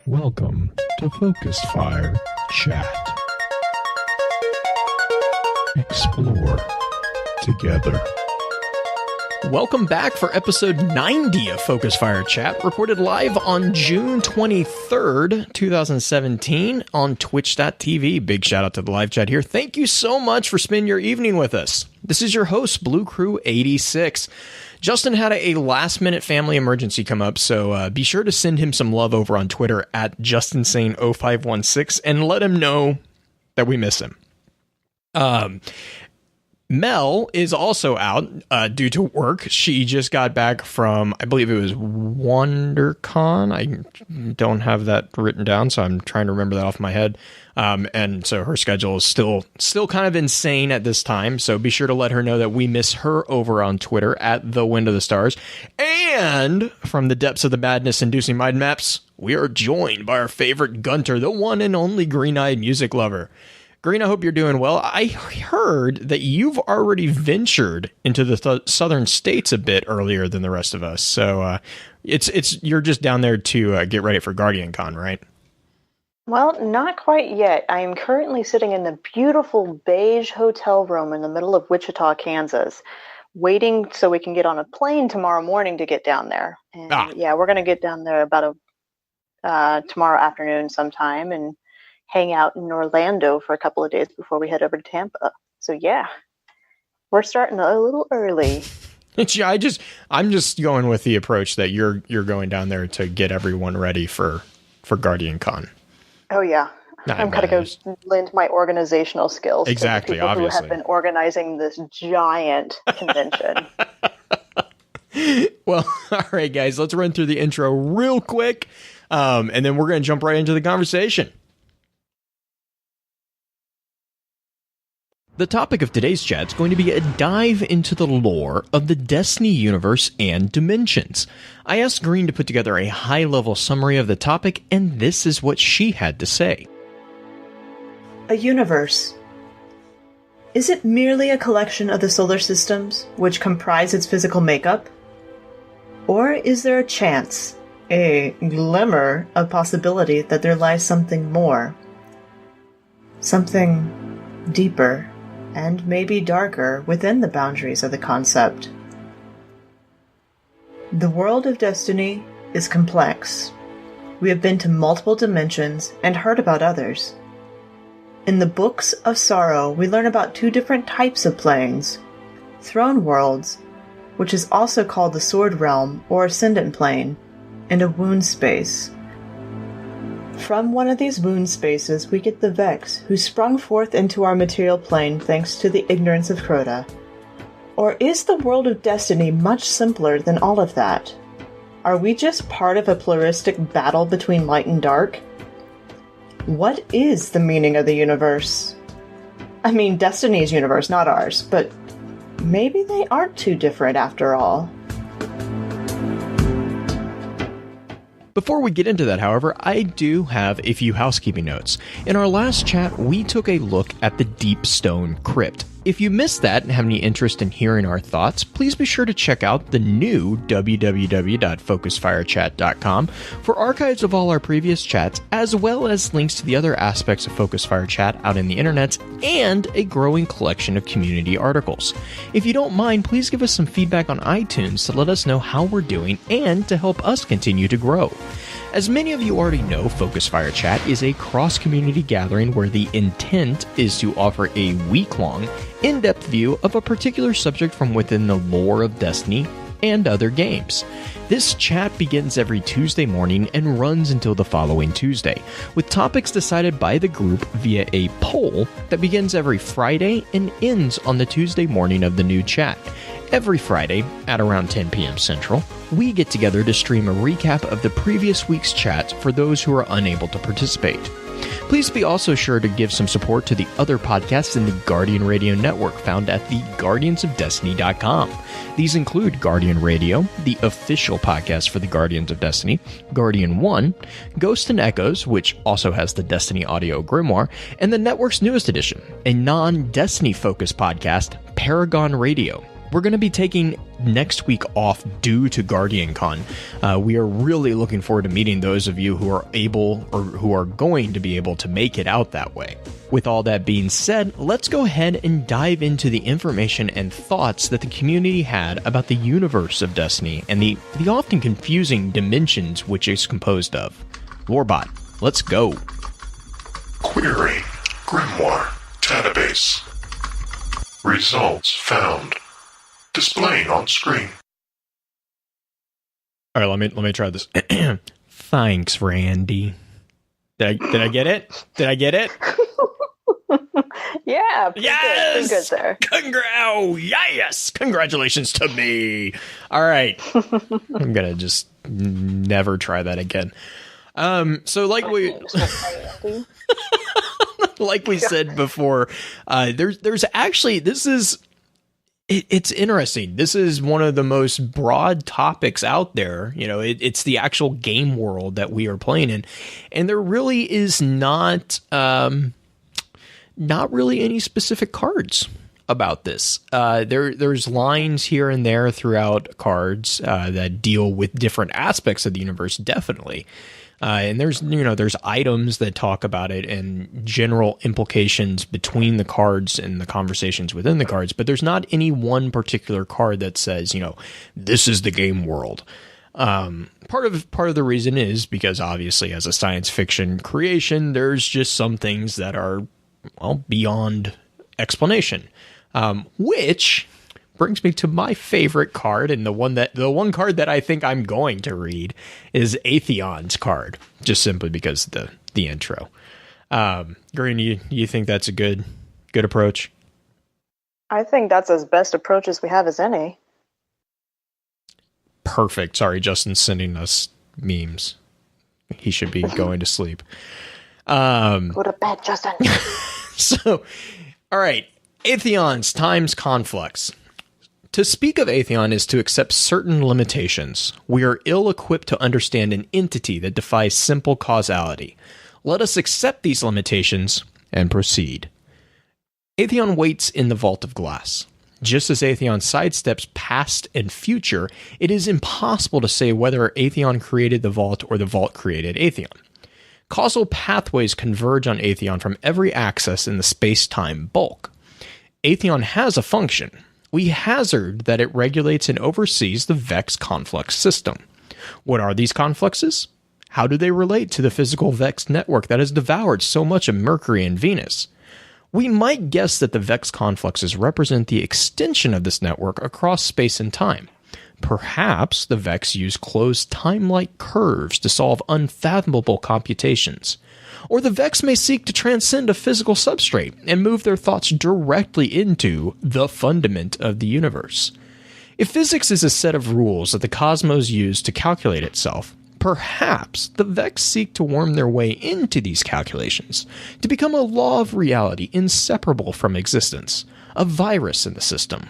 Welcome to Focus Fire Chat. Explore together. Welcome back for episode 90 of Focus Fire Chat, recorded live on June 23rd, 2017 on twitch.tv. Big shout out to the live chat here. Thank you so much for spending your evening with us. This is your host, Blue Crew 86. Justin had a last-minute family emergency come up, so be sure to send him some love over on Twitter at JustinSane0516 and let him know that we miss him. Mel is also out due to work. She just got back from, I believe it was WonderCon. I don't have that written down, so I'm trying to remember that off my head. And so her schedule is still kind of insane at this time. So be sure to let her know that we miss her over on Twitter at The Wind of the Stars. And from the depths of the madness-inducing mind maps, we are joined by our favorite Gunter, the one and only green-eyed music lover. Green, I hope you're doing well. I heard that you've already ventured into the southern states a bit earlier than the rest of us. So you're just down there to get ready for Guardian Con, right? Well, not quite yet. I am currently sitting in the beautiful beige hotel room in the middle of Wichita, Kansas, waiting so we can get on a plane tomorrow morning to get down there. And yeah, we're going to get down there about tomorrow afternoon sometime and hang out in Orlando for a couple of days before we head over to Tampa. So yeah, we're starting a little early. Yeah, I'm just going with the approach that you're going down there to get everyone ready for Guardian Con. Oh yeah, I'm going to go lend my organizational skills. Exactly, to the people obviously. who have been organizing this giant convention. Well, all right, guys, let's run through the intro real quick, and then we're going to jump right into the conversation. The topic of today's chat is going to be a dive into the lore of the Destiny universe and dimensions. I asked Green to put together a high-level summary of the topic, and this is what she had to say. A universe. Is it merely a collection of the solar systems which comprise its physical makeup? Or is there a chance, a glimmer of possibility that there lies something more? Something deeper and maybe darker within the boundaries of the concept. The world of Destiny is complex. We have been to multiple dimensions and heard about others. In the Books of Sorrow, we learn about two different types of planes. Throne worlds, which is also called the Sword Realm or Ascendant Plane, and a wound space. From one of these wound spaces, we get the Vex, who sprung forth into our material plane thanks to the ignorance of Crota. Or is the world of Destiny much simpler than all of that? Are we just part of a pluralistic battle between light and dark? What is the meaning of the universe? I mean, Destiny's universe, not ours, but maybe they aren't too different after all. Before we get into that, however, I do have a few housekeeping notes. In our last chat, we took a look at the Deep Stone Crypt. If you missed that and have any interest in hearing our thoughts, please be sure to check out the new www.focusfirechat.com for archives of all our previous chats, as well as links to the other aspects of Focus Fire Chat out in the internet and a growing collection of community articles. If you don't mind, please give us some feedback on iTunes to let us know how we're doing and to help us continue to grow. As many of you already know, Focus Fire Chat is a cross-community gathering where the intent is to offer a week-long, in-depth view of a particular subject from within the lore of Destiny and other games. This chat begins every Tuesday morning and runs until the following Tuesday, with topics decided by the group via a poll that begins every Friday and ends on the Tuesday morning of the new chat. Every Friday, at around 10 p.m. Central, we get together to stream a recap of the previous week's chat for those who are unable to participate. Please be also sure to give some support to the other podcasts in the Guardian Radio Network found at theguardiansofdestiny.com. These include Guardian Radio, the official podcast for the Guardians of Destiny, Guardian 1, Ghost and Echoes, which also has the Destiny Audio Grimoire, and the network's newest edition, a non-Destiny-focused podcast, Paragon Radio. we're going to be taking next week off due to GuardianCon. We are really looking forward to meeting those of you who are able or who are going to be able to make it out that way. With all that being said, let's go ahead and dive into the information and thoughts that the community had about the universe of Destiny and the often confusing dimensions which it's composed of. Warbot, let's go. Query Grimoire database. Results found. Displaying on screen. All right, let me try this. Thanks, Randy. Did I get it? Did I get it? Yeah, yes! Pretty good there. Yes! Congratulations to me. All right. I'm going to just never try that again. So like we said before, there's actually, it's interesting. This is one of the most broad topics out there. You know, it's the actual game world that we are playing in. And there really is not really any specific cards about this. There's lines here and there throughout cards that deal with different aspects of the universe, definitely. And there's items that talk about it and general implications between the cards and the conversations within the cards, but there's not any one particular card that says, this is the game world. Part of the reason is because obviously as a science fiction creation, there's just some things that are, beyond explanation, which brings me to my favorite card, and the one card that I think I'm going to read is Atheon's card, just simply because of the intro. Green, you think that's a good approach? I think that's as best approach as we have as any. Perfect. Sorry, Justin's sending us memes. He should be going to sleep. Go to bed, Justin. So, all right. Atheons times conflux. To speak of Atheon is to accept certain limitations. We are ill-equipped to understand an entity that defies simple causality. Let us accept these limitations and proceed. Atheon waits in the vault of glass. Just as Atheon sidesteps past and future, it is impossible to say whether Atheon created the vault or the vault created Atheon. Causal pathways converge on Atheon from every axis in the space-time bulk. Atheon has a function. We hazard that it regulates and oversees the Vex conflux system. What are these confluxes? How do they relate to the physical Vex network that has devoured so much of Mercury and Venus? We might guess that the Vex confluxes represent the extension of this network across space and time. Perhaps the Vex use closed time-like curves to solve unfathomable computations. Or the Vex may seek to transcend a physical substrate and move their thoughts directly into the fundament of the universe. If physics is a set of rules that the cosmos use to calculate itself, perhaps the Vex seek to worm their way into these calculations, to become a law of reality inseparable from existence, a virus in the system.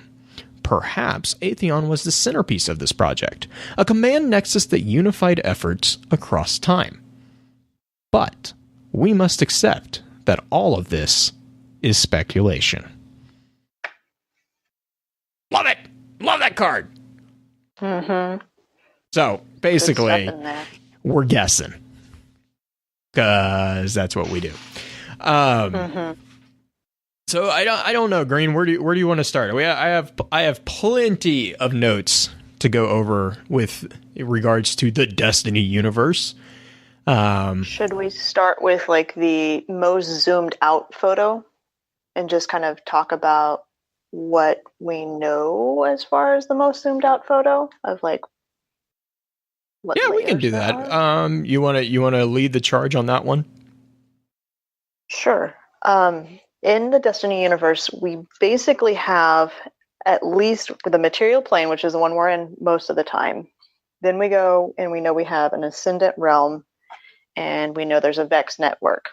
Perhaps Atheon was the centerpiece of this project, a command nexus that unified efforts across time. But we must accept that all of this is speculation. Love it! Love that card! Mm-hmm. So, basically, we're guessing. Because that's what we do. So, I don't know, Green, where do you want to start? I have plenty of notes to go over with regards to the Destiny universe. Should we start with like the most zoomed out photo and just kind of talk about what we know as far as the most zoomed out photo of like what we can do that. You want to lead the charge on that one? Sure. In the Destiny universe, we basically have at least the material plane, which is the one we're in most of the time. Then we go and we know we have an ascendant realm. And we know there's a Vex network,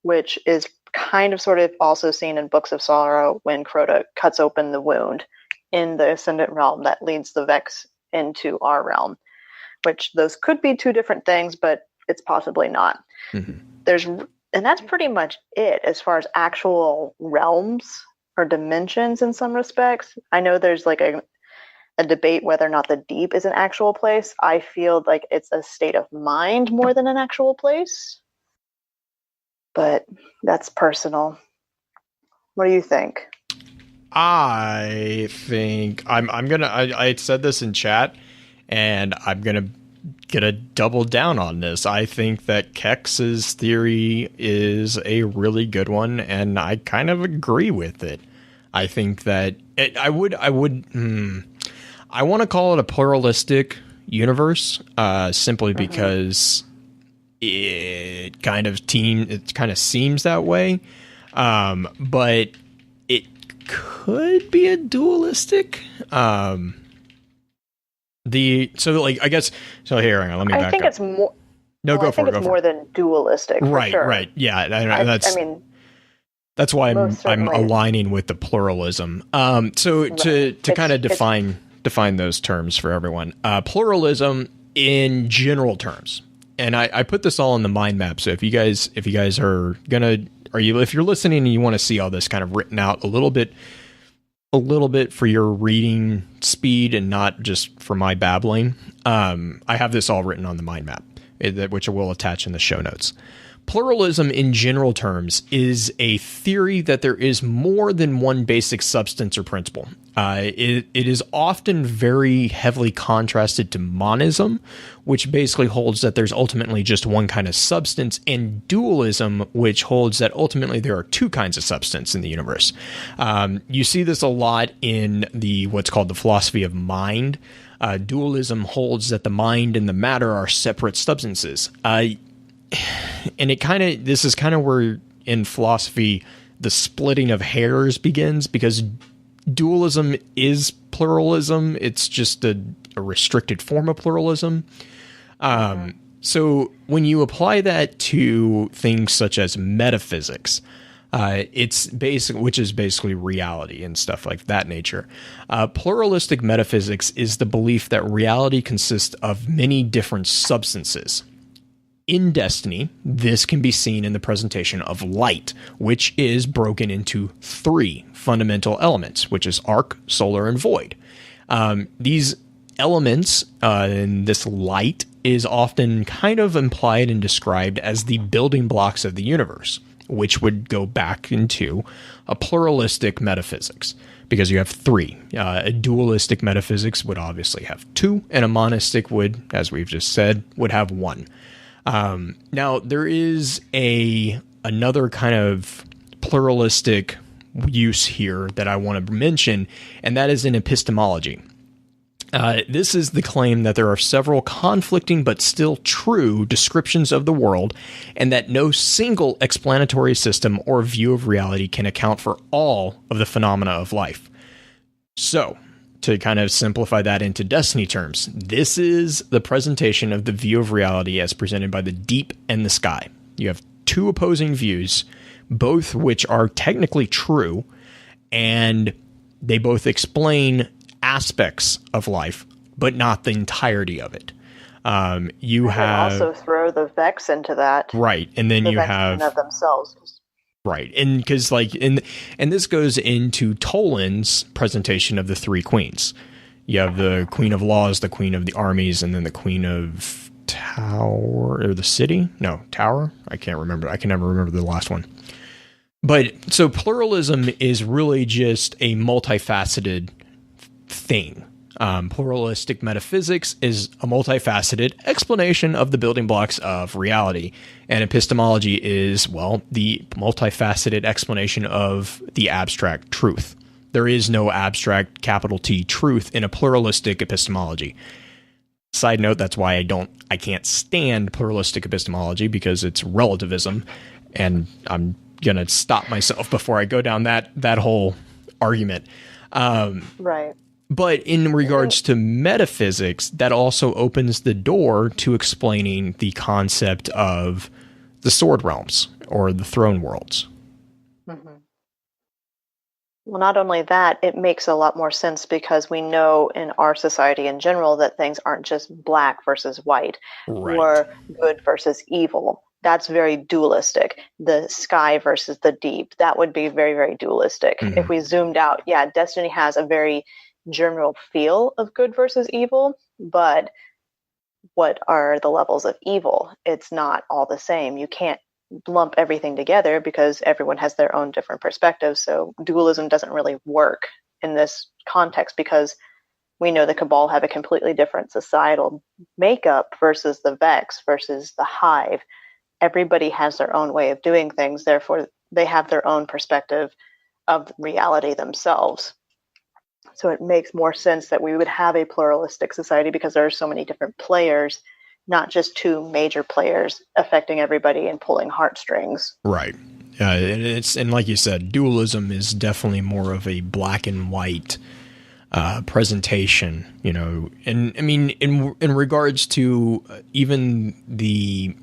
which is kind of sort of also seen in Books of Sorrow when Crota cuts open the wound in the Ascendant realm that leads the Vex into our realm, which those could be two different things, but it's possibly not. Mm-hmm. And that's pretty much it as far as actual realms or dimensions in some respects. I know there's like a debate whether or not the deep is an actual place. I feel like it's a state of mind more than an actual place. But that's personal. What do you think? I think I said this in chat, and I'm gonna double down on this. I think that Kex's theory is a really good one, and I kind of agree with it. I think that I want to call it a pluralistic universe, simply because it kind of seems that way. But it could be a dualistic. Hang on, let me back up. I think it's more. No, go for it. I think it's more than dualistic. Right, sure. right. Yeah, that's why I'm aligning with the pluralism. To kind of define those terms for everyone. Pluralism in general terms. And I put this all in the mind map. So if you guys are if you're listening and you want to see all this kind of written out a little bit for your reading speed and not just for my babbling, I have this all written on the mind map, which I will attach in the show notes. Pluralism in general terms is a theory that there is more than one basic substance or principle. It is often very heavily contrasted to monism, which basically holds that there's ultimately just one kind of substance, and dualism, which holds that ultimately there are two kinds of substance in the universe. You see this a lot in what's called the philosophy of mind. Dualism holds that the mind and the matter are separate substances. And this is kind of where in philosophy the splitting of hairs begins, because dualism is pluralism. It's just a restricted form of pluralism. So when you apply that to things such as metaphysics, which is basically reality and stuff like that nature. Pluralistic metaphysics is the belief that reality consists of many different substances. In Destiny, this can be seen in the presentation of light, which is broken into three fundamental elements, which is arc, solar, and void. These elements in this light is often kind of implied and described as the building blocks of the universe, which would go back into a pluralistic metaphysics, because you have three. A dualistic metaphysics would obviously have two, and a monistic would, as we've just said, would have one. Now there is another kind of pluralistic use here that I want to mention, and that is in epistemology. This is the claim that there are several conflicting but still true descriptions of the world, and that no single explanatory system or view of reality can account for all of the phenomena of life. So, to kind of simplify that into Destiny terms, this is the presentation of the view of reality as presented by the deep and the sky. You have two opposing views, both which are technically true, and they both explain aspects of life, but not the entirety of it. You have also throw the Vex into that, right? And then you Vex have in and of themselves. Right, and because and this goes into Toland's presentation of the three queens. You have the Queen of Laws, the Queen of the Armies, and then the Queen of Tower, or the City? No, Tower? I can't remember. I can never remember the last one. But, so pluralism is really just a multifaceted thing. Pluralistic metaphysics is a multifaceted explanation of the building blocks of reality. And epistemology is, well, the multifaceted explanation of the abstract truth. There is no abstract capital T truth in a pluralistic epistemology. Side note, that's why I can't stand pluralistic epistemology, because it's relativism, and I'm going to stop myself before I go down that whole argument. Right. But in regards to metaphysics, that also opens the door to explaining the concept of the sword realms or the throne worlds. Mm-hmm. Well, not only that, it makes a lot more sense because we know in our society in general that things aren't just black versus white, Right. or good versus evil. That's very dualistic. The sky versus the deep, that would be very, very dualistic. Mhm. If we zoomed out, yeah, Destiny has a very general feel of good versus evil, but what are the levels of evil? It's not all the same. You can't lump everything together because everyone has their own different perspectives. So dualism doesn't really work in this context because we know the Cabal have a completely different societal makeup versus the Vex versus the Hive. Everybody has their own way of doing things. Therefore, they have their own perspective of reality themselves. So it makes more sense that we would have a pluralistic society because there are so many different players, not just two major players affecting everybody and pulling heartstrings. Right. And like you said, dualism is definitely more of a black and white presentation, and I mean, in regards to even the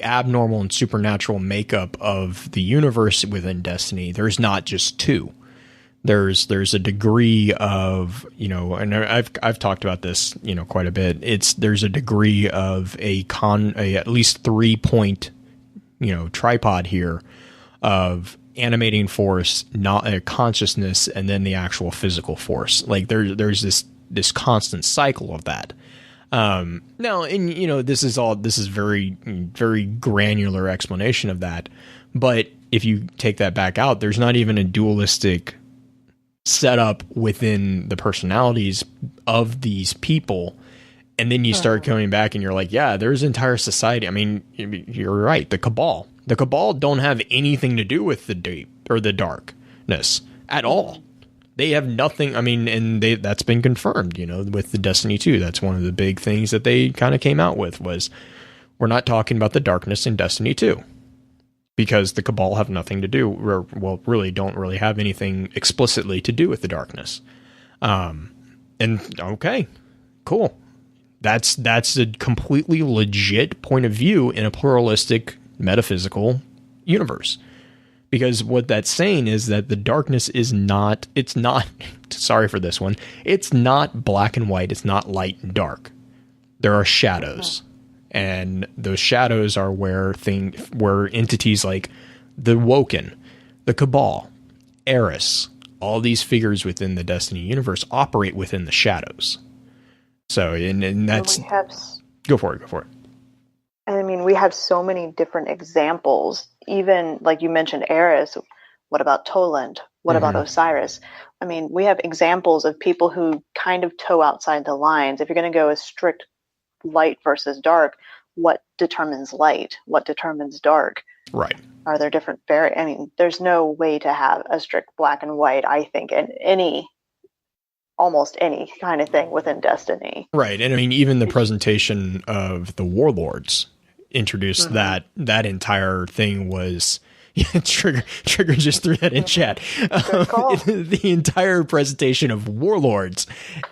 abnormal and supernatural makeup of the universe within Destiny, there's not just two. There's a degree of, and I've talked about this, quite a bit. There's a degree of a at least 3-point, tripod here of animating force, not a consciousness, and then the actual physical force. Like there's this constant cycle of that. Now, and this is very, very granular explanation of that. But if you take that back out, there's not even a dualistic setup within the personalities of these people. And then you start coming back and you're like, yeah, there's entire society. I mean, you're right. The Cabal don't have anything to do with the deep or the darkness at all. They have nothing. I mean, and that's been confirmed, with the Destiny 2. That's one of the big things that they kind of came out with was we're not talking about the darkness in Destiny 2 because the Cabal have nothing to do, or, well, really don't really have anything explicitly to do with the darkness. And okay, cool. That's a completely legit point of view in a pluralistic metaphysical universe. Because what that's saying is that the darkness it's not, sorry for this one, it's not black and white, it's not light and dark. There are shadows. And those shadows are where entities like the Woken, the Cabal, Eris, all these figures within the Destiny universe operate within the shadows. So, and that's... Go for it. I mean, we have so many different examples. Even, like you mentioned, Eris. What about Toland? What about Osiris? I mean, we have examples of people who kind of toe outside the lines. If you're going to go a strict light versus dark, what determines light? What determines dark? Right. Are there different I mean, there's no way to have a strict black and white, I think, in almost any kind of thing within Destiny. Right. And I mean, even the presentation of the Warlords introduced that entire thing was... Trigger just threw that in chat. The entire presentation of Warlords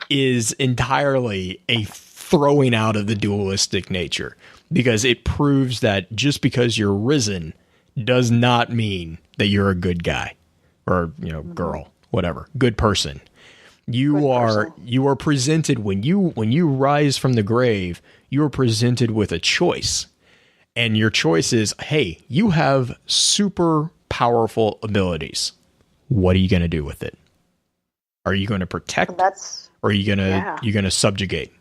is entirely a throwing out of the dualistic nature, because it proves that just because you're risen does not mean that you're a good guy or, girl, whatever, good person. You are presented when you rise from the grave, you are presented with a choice. And your choice is, hey, you have super powerful abilities. What are you going to do with it? Are you going to protect? Or are you going to subjugate?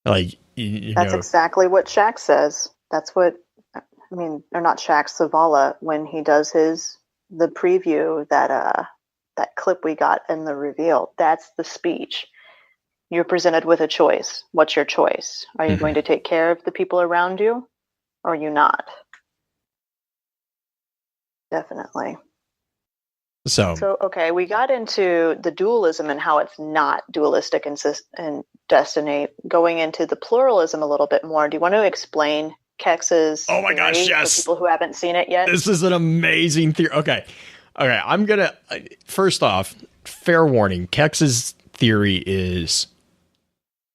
Like, that's exactly what Shax says. That's what, I mean, or not Shax, Zavala, when he does the preview, that clip we got in the reveal, that's the speech. You're presented with a choice. What's your choice? Are you going to take care of the people around you? Or are you not? Definitely. So okay, we got into the dualism and how it's not dualistic in Destiny. Going into the pluralism a little bit more, do you want to explain Kex's theory for people who haven't seen it yet? This is an amazing theory. Okay, I'm going to... First off, fair warning, Kex's theory is...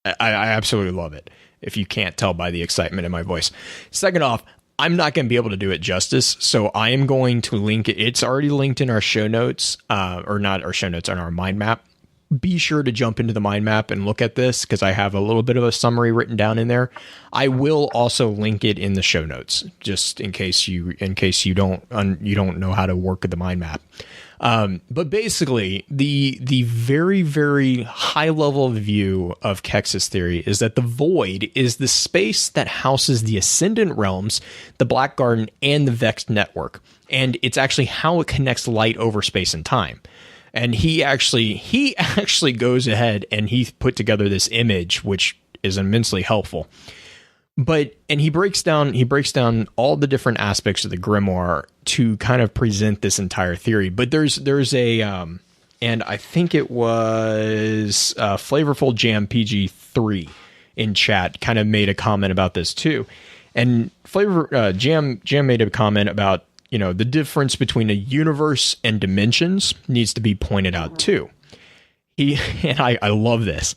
I absolutely love it, if you can't tell by the excitement in my voice. Second off, I'm not going to be able to do it justice, so I am going to link it. It's already linked in our show notes, or not our show notes, on our mind map. be sure to jump into the mind map and look at this, because I have a little bit of a summary written down in there. I will also link it in the show notes, just in case you don't know how to work with the mind map. But basically, the very, very high level view of Kex's theory is that the void is the space that houses the Ascendant Realms, the Black Garden, and the Vexed Network. And it's actually how it connects light over space and time. And he actually goes ahead and he put together this image, which is immensely helpful. And he breaks down all the different aspects of the grimoire to kind of present this entire theory. But there's a and I think it was Flavorful Jam PG3 in chat kind of made a comment about this too. And Jam made a comment about, the difference between a universe and dimensions needs to be pointed out too. I love this.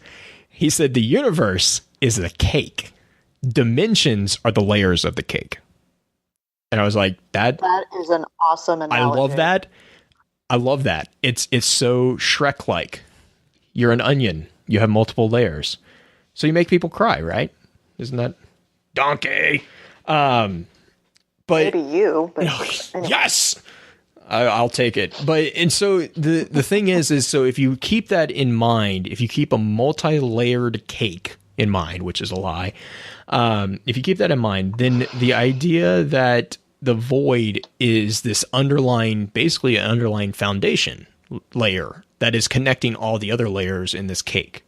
He said the universe is the cake. Dimensions are the layers of the cake. And I was like, that is an awesome analogy. I love that. It's so Shrek-like. You're an onion. You have multiple layers. So you make people cry, right? Isn't that donkey? But maybe you, but anyway. Yes, I'll take it. And so the thing is so if you keep that in mind, if you keep a multi-layered cake in mind, which is a lie, if you keep that in mind, then the idea that the void is this basically an underlying foundation layer that is connecting all the other layers in this cake.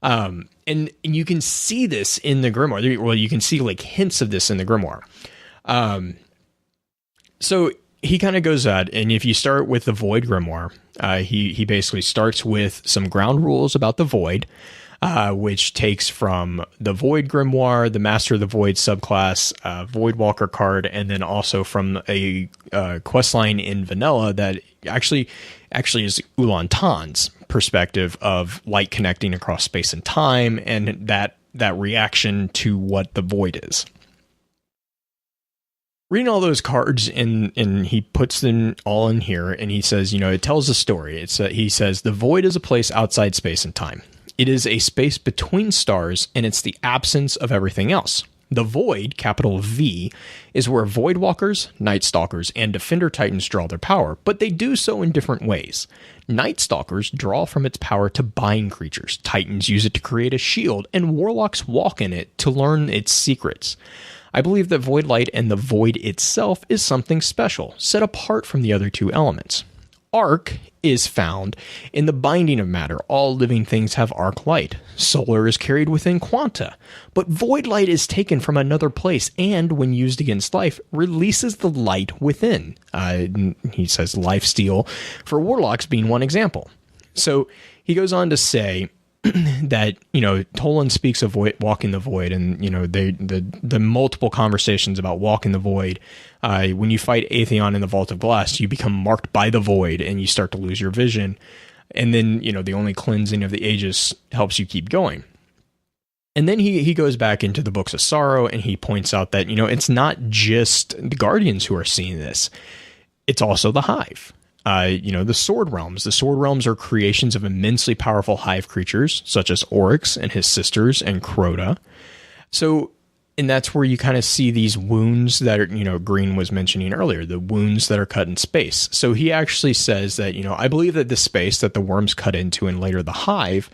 And you can see this in the grimoire. Well, you can see like hints of this in the grimoire. So he kind of goes out, and if you start with the Void Grimoire, he basically starts with some ground rules about the Void, which takes from the Void Grimoire, the Master of the Void subclass, Void Walker card, and then also from a questline in Vanilla that actually is Ulan Tan's perspective of light connecting across space and time, and that reaction to what the Void is. Reading all those cards, and he puts them all in here, and he says, it tells a story. He says, the void is a place outside space and time. It is a space between stars, and it's the absence of everything else. The void, capital V, is where Void Walkers, Night Stalkers, and Defender Titans draw their power, but they do so in different ways. Night Stalkers draw from its power to bind creatures, Titans use it to create a shield, and Warlocks walk in it to learn its secrets. I believe that Void Light and the Void itself is something special, set apart from the other two elements. Arc is found in the binding of matter. All living things have arc light. Solar is carried within quanta, but Void Light is taken from another place and, when used against life, releases the light within. He says lifesteal for Warlocks being one example. So he goes on to say that, Tolan speaks of walking the void, and, the multiple conversations about walking the void. When you fight Atheon in the Vault of Glass, you become marked by the void and you start to lose your vision. And then, the only cleansing of the Aegis helps you keep going. And then he goes back into the Books of Sorrow, and he points out that, it's not just the Guardians who are seeing this. It's also the Hive. The Sword Realms. The Sword Realms are creations of immensely powerful hive creatures, such as Oryx and his sisters and Crota. So, and that's where you kind of see these wounds that are, Green was mentioning earlier, the wounds that are cut in space. So he actually says that, I believe that the space that the worms cut into and later the hive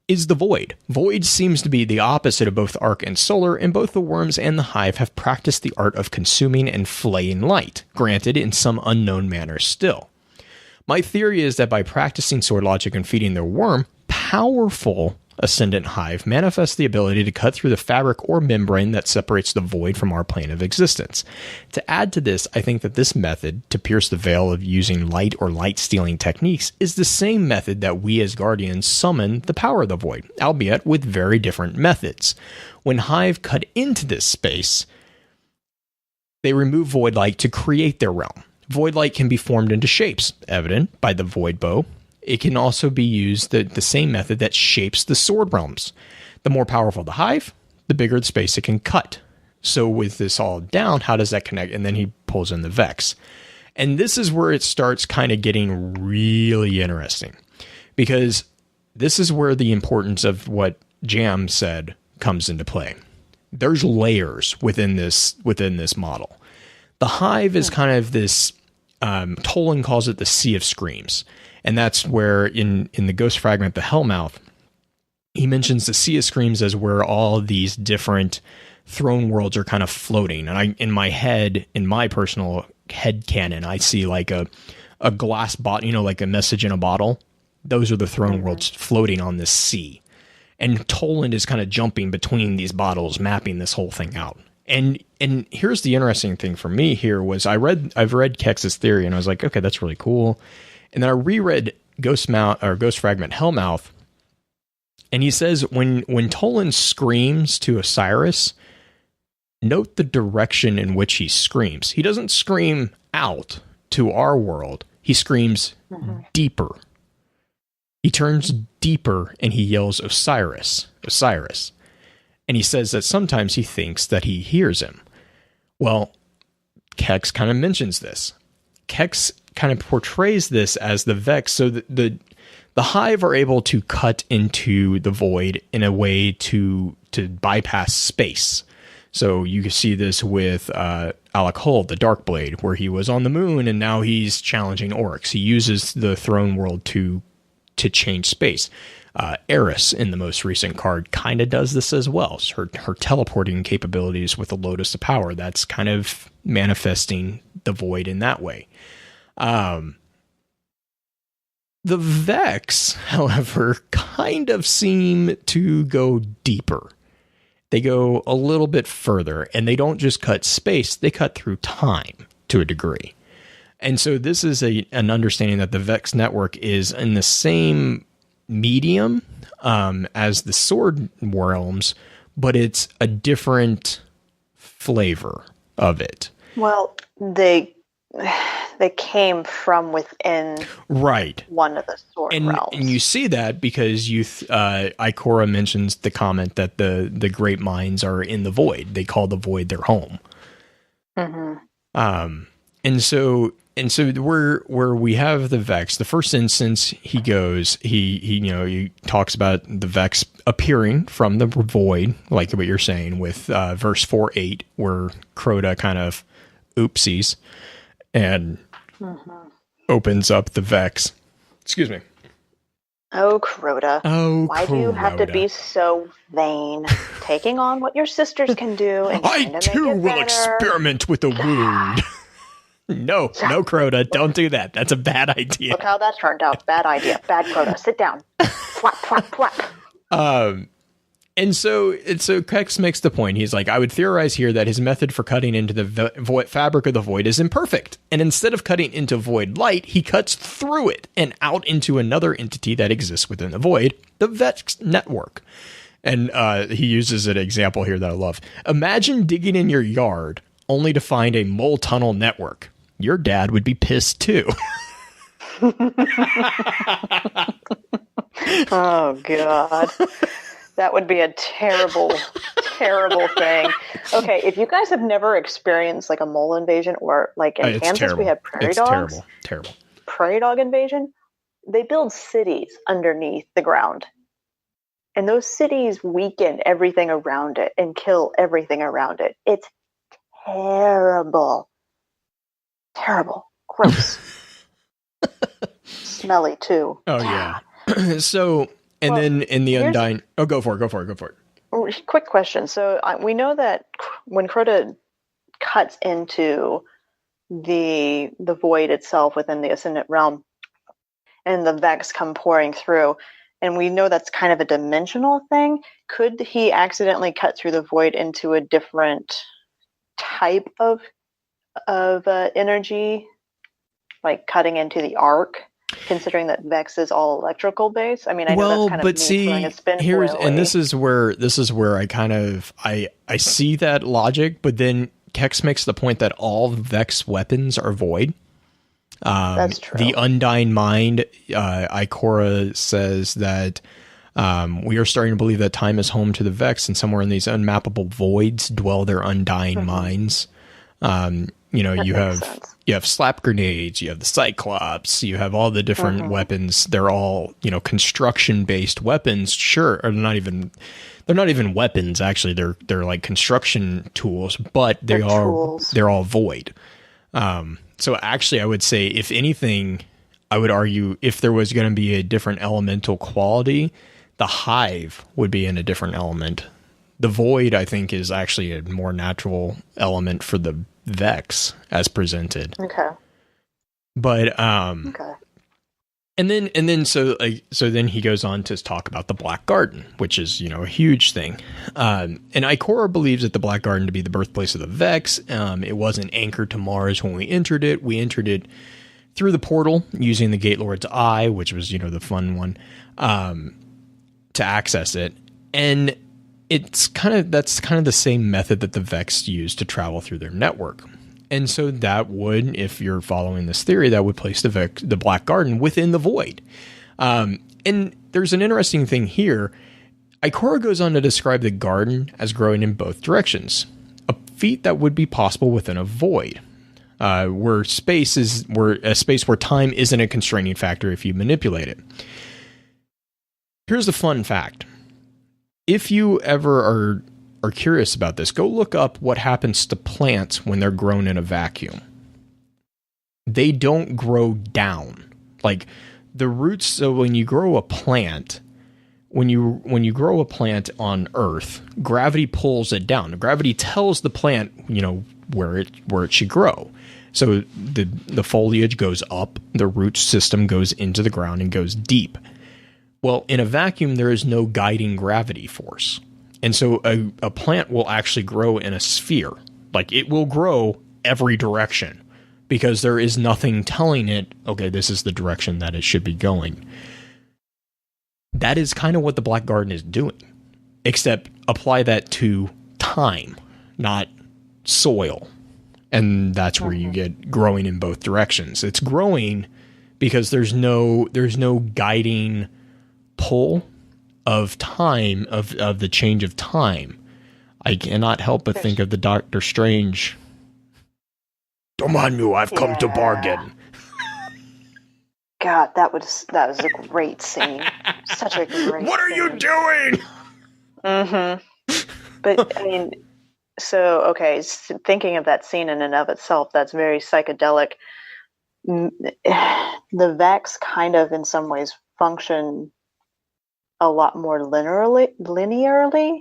is the void. Void seems to be the opposite of both arc and solar, and both the worms and the hive have practiced the art of consuming and flaying light, granted in some unknown manner still. My theory is that by practicing sword logic and feeding their worm, powerful Ascendant Hive manifests the ability to cut through the fabric or membrane that separates the void from our plane of existence. To add to this, I think that this method, to pierce the veil of using light or light-stealing techniques, is the same method that we as Guardians summon the power of the void, albeit with very different methods. When Hive cut into this space, they remove void light to create their realm. Void light can be formed into shapes, evident by the void bow. It can also be used the same method that shapes the sword realms. The more powerful the hive, the bigger the space it can cut. So with this all down, how does that connect? And then he pulls in the Vex. And this is where it starts kind of getting really interesting. Because this is where the importance of what Jam said comes into play. There's layers within this model. The hive is kind of this, Tolan calls it the Sea of Screams. And that's where in the Ghost Fragment, the Hellmouth, he mentions the Sea of Screams as where all these different throne worlds are kind of floating. And in my personal head canon, I see like a glass bottle, like a message in a bottle. Those are the throne worlds floating on this sea. And Toland is kind of jumping between these bottles, mapping this whole thing out. And here's the interesting thing for me here was I've read Kex's theory, and I was like, okay, that's really cool. And then I reread Ghost Fragment Hellmouth, and he says when Toland screams to Osiris, note the direction in which he screams. He doesn't scream out to our world. He screams deeper. He turns deeper and he yells, Osiris, Osiris. And he says that sometimes he thinks that he hears him. Well, Kex kind of mentions this. Kex kind of portrays this as the Vex. So the hive are able to cut into the void in a way to bypass space. So you can see this with Alak-Hul, the Darkblade, where he was on the moon and now he's challenging orcs. He uses the throne world to change space. Eris, in the most recent card, kind of does this as well. Her teleporting capabilities with the Lotus of Power, that's kind of manifesting the void in that way. The Vex, however, kind of seem to go deeper. They go a little bit further, and they don't just cut space, they cut through time to a degree. And so this is an understanding that the Vex network is in the same medium as the Sword realms, but it's a different flavor of it. Well, they came from within one of the Sword realms. And you see that because Ikora mentions the comment that the great minds are in the void. They call the void their home. Mm-hmm. And so where we have the Vex, the first instance he goes, he talks about the Vex appearing from the void, like what you're saying with verse 4:8, where Crota kind of oopsies and opens up the Vex. Excuse me. Oh, Crota. Oh, why do you have to be so vain? Taking on what your sisters can do. And I too will experiment with a wound. No, Crota, don't do that. That's a bad idea. Look how that turned out. Bad idea. Bad Crota. Sit down. Flap, flap, flap. And so Kex makes the point. He's like, I would theorize here that his method for cutting into the fabric of the void is imperfect. And instead of cutting into void light, he cuts through it and out into another entity that exists within the void, the Vex network. And he uses an example here that I love. Imagine digging in your yard only to find a mole tunnel network. Your dad would be pissed too. Oh, God. That would be a terrible, terrible thing. Okay, if you guys have never experienced like a mole invasion, or like in Kansas terrible. We have prairie dogs. Terrible. Prairie dog invasion. They build cities underneath the ground. And those cities weaken everything around it and kill everything around it. It's terrible. Terrible. Gross. Smelly too. Oh, yeah. So, and then in the Undying... Oh, go for it. Quick question. So we know that when Crota cuts into the void itself within the Ascendant Realm, and the Vex come pouring through, and we know that's kind of a dimensional thing, could he accidentally cut through the void into a different type of energy, like cutting into the arc, considering that Vex is all electrical based? I mean, I know that's kind of throwing a spin here's foil and this is where I kind of I see that logic, but then Kex makes the point that all Vex weapons are void. That's true. The Undying Mind, Ikora says that we are starting to believe that time is home to the Vex, and somewhere in these unmappable voids dwell their undying minds. you know, That you makes have sense. you have slap grenades, you have the Cyclops, you have all the different weapons. They're all, you know, construction based weapons. Sure, or they're not even weapons. Actually, they're like construction tools, but They're tools. they're all void. So actually, I would say, if anything, I would argue if there was going to be a different elemental quality, the hive would be in a different element. The void, I think, is actually a more natural element for the Vex as presented. Okay. But Okay. and then so then he goes on to talk about the Black Garden, which is, you know, a huge thing. And Ikora believes that the Black Garden to be the birthplace of the Vex. It wasn't anchored to Mars when we entered it. We entered it through the portal using the Gate Lord's Eye, which was, you know, the fun one, to access it. And that's kind of the same method that the Vex use to travel through their network. And so that would, if you're following this theory, that would place the Black Garden within the void. And there's an interesting thing here. Ikora goes on to describe the garden as growing in both directions, a feat that would be possible within a void, where a space where time isn't a constraining factor if you manipulate it. Here's the fun fact. If you ever are curious about this, go look up what happens to plants when they're grown in a vacuum. They don't grow down. Like the roots, so when you grow a plant, when you grow a plant on Earth, gravity pulls it down. Gravity tells the plant, you know, where it should grow. So the foliage goes up, the root system goes into the ground and goes deep. Well, in a vacuum, there is no guiding gravity force. And so a plant will actually grow in a sphere. Like, it will grow every direction because there is nothing telling it, okay, this is the direction that it should be going. That is kind of what the Black Garden is doing, except apply that to time, not soil. And that's where you get growing in both directions. It's growing because there's no guiding pull of time, of the change of time. I cannot help but think of the Doctor Strange. Domanu, I've come to bargain. God, that was a great scene. Such a great What are you scene. doing? Mm-hmm. But I mean, so okay, thinking of that scene in and of itself, that's very psychedelic. The Vex kind of, in some ways, function a lot more linearly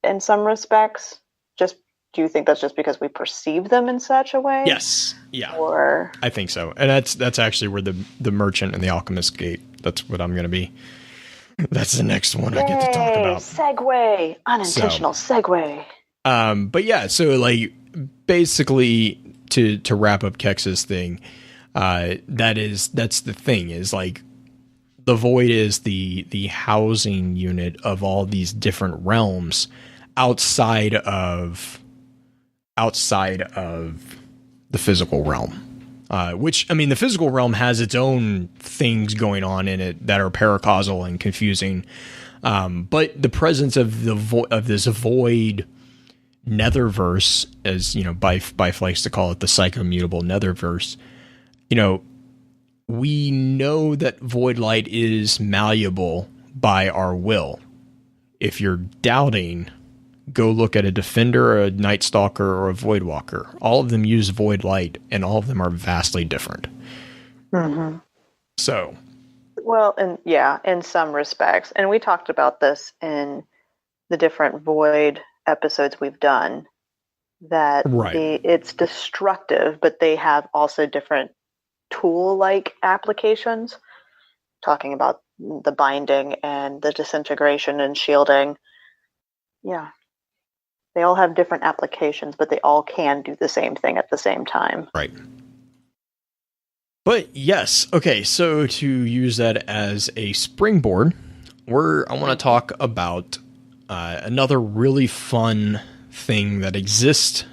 in some respects. Just, do you think that's just because we perceive them in such a way? Yes. Yeah. Or I think so. And that's actually where the merchant and the alchemist gate, that's what I'm going to be. That's the next one I get to talk about. Segue. Unintentional segue. But yeah, so like basically to wrap up Kex's thing, that's the thing, is like the void is the housing unit of all these different realms outside of the physical realm. Which, I mean, the physical realm has its own things going on in it that are paracausal and confusing. But the presence of this void netherverse, as you know, Bife likes to call it the psychomutable netherverse, you know, we know that void light is malleable by our will. If you're doubting, go look at a Defender, a Night Stalker, or a Voidwalker. All of them use void light, and all of them are vastly different. Mm-hmm. So, well, and yeah, in some respects, and we talked about this in the different void episodes we've done, that it's destructive, but they have also different tool-like applications, talking about the binding and the disintegration and shielding. Yeah. They all have different applications, but they all can do the same thing at the same time. Right. But yes, okay, so to use that as a springboard, I want to talk about another really fun thing that exists.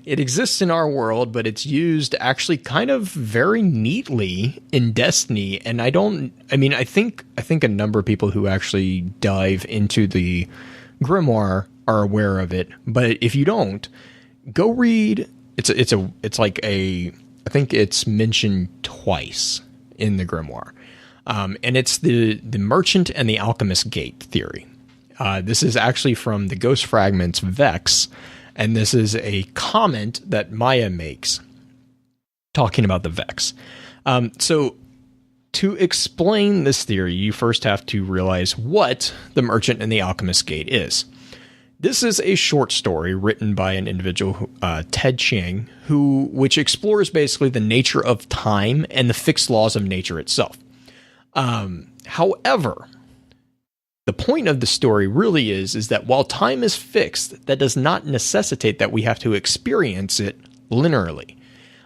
It exists in our world, but it's used actually kind of very neatly in Destiny. And I think a number of people who actually dive into the Grimoire are aware of it. But if you don't, go read it's like a, I think it's mentioned twice in the grimoire. And it's the merchant and the alchemist gate theory. This is actually from the Ghost Fragments Vex, and this is a comment that Maya makes talking about the Vex. So to explain this theory, you first have to realize what the merchant and the alchemist gate is. This is a short story written by an individual, Ted Chiang, which explores basically the nature of time and the fixed laws of nature itself. However, the point of the story really is that while time is fixed, that does not necessitate that we have to experience it linearly.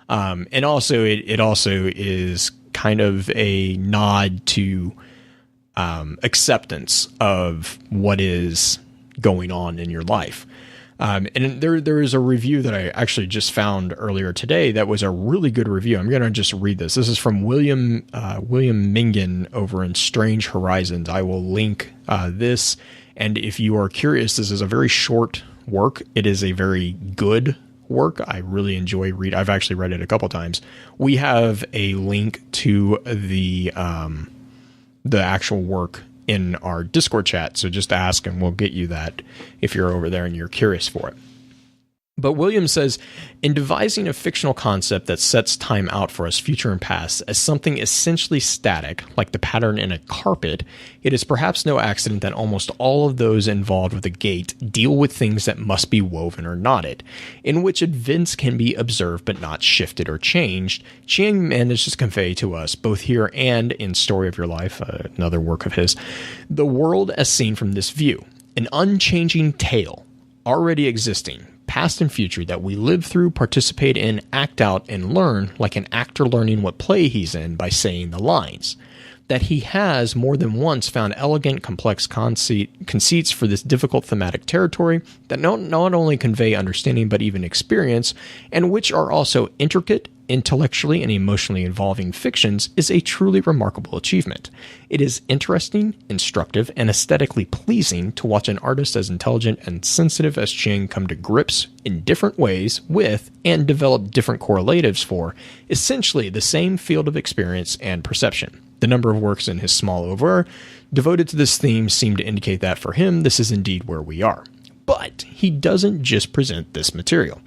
And also, it also is kind of a nod to acceptance of what is going on in your life. And there is a review that I actually just found earlier today that was a really good review. I'm going to just read this. This is from William Mingan over in Strange Horizons. I will link this. And if you are curious, this is a very short work. It is a very good work. I really enjoy reading. I've actually read it a couple times. We have a link to the actual work in our Discord chat. So just ask and we'll get you that if you're over there and you're curious for it. But William says, in devising a fictional concept that sets time out for us, future and past, as something essentially static, like the pattern in a carpet, it is perhaps no accident that almost all of those involved with a gate deal with things that must be woven or knotted, in which events can be observed but not shifted or changed. Chiang manages to convey to us, both here and in Story of Your Life, another work of his, the world as seen from this view, an unchanging tale, already existing, past and future, that we live through, participate in, act out, and learn, like an actor learning what play he's in by saying the lines. That he has more than once found elegant, complex conceits for this difficult thematic territory that not only convey understanding but even experience, and which are also intricate, intellectually and emotionally involving fictions, is a truly remarkable achievement. It is interesting, instructive, and aesthetically pleasing to watch an artist as intelligent and sensitive as Chiang come to grips in different ways with and develop different correlatives for essentially the same field of experience and perception. The number of works in his small oeuvre devoted to this theme seem to indicate that for him, this is indeed where we are. But he doesn't just present this material.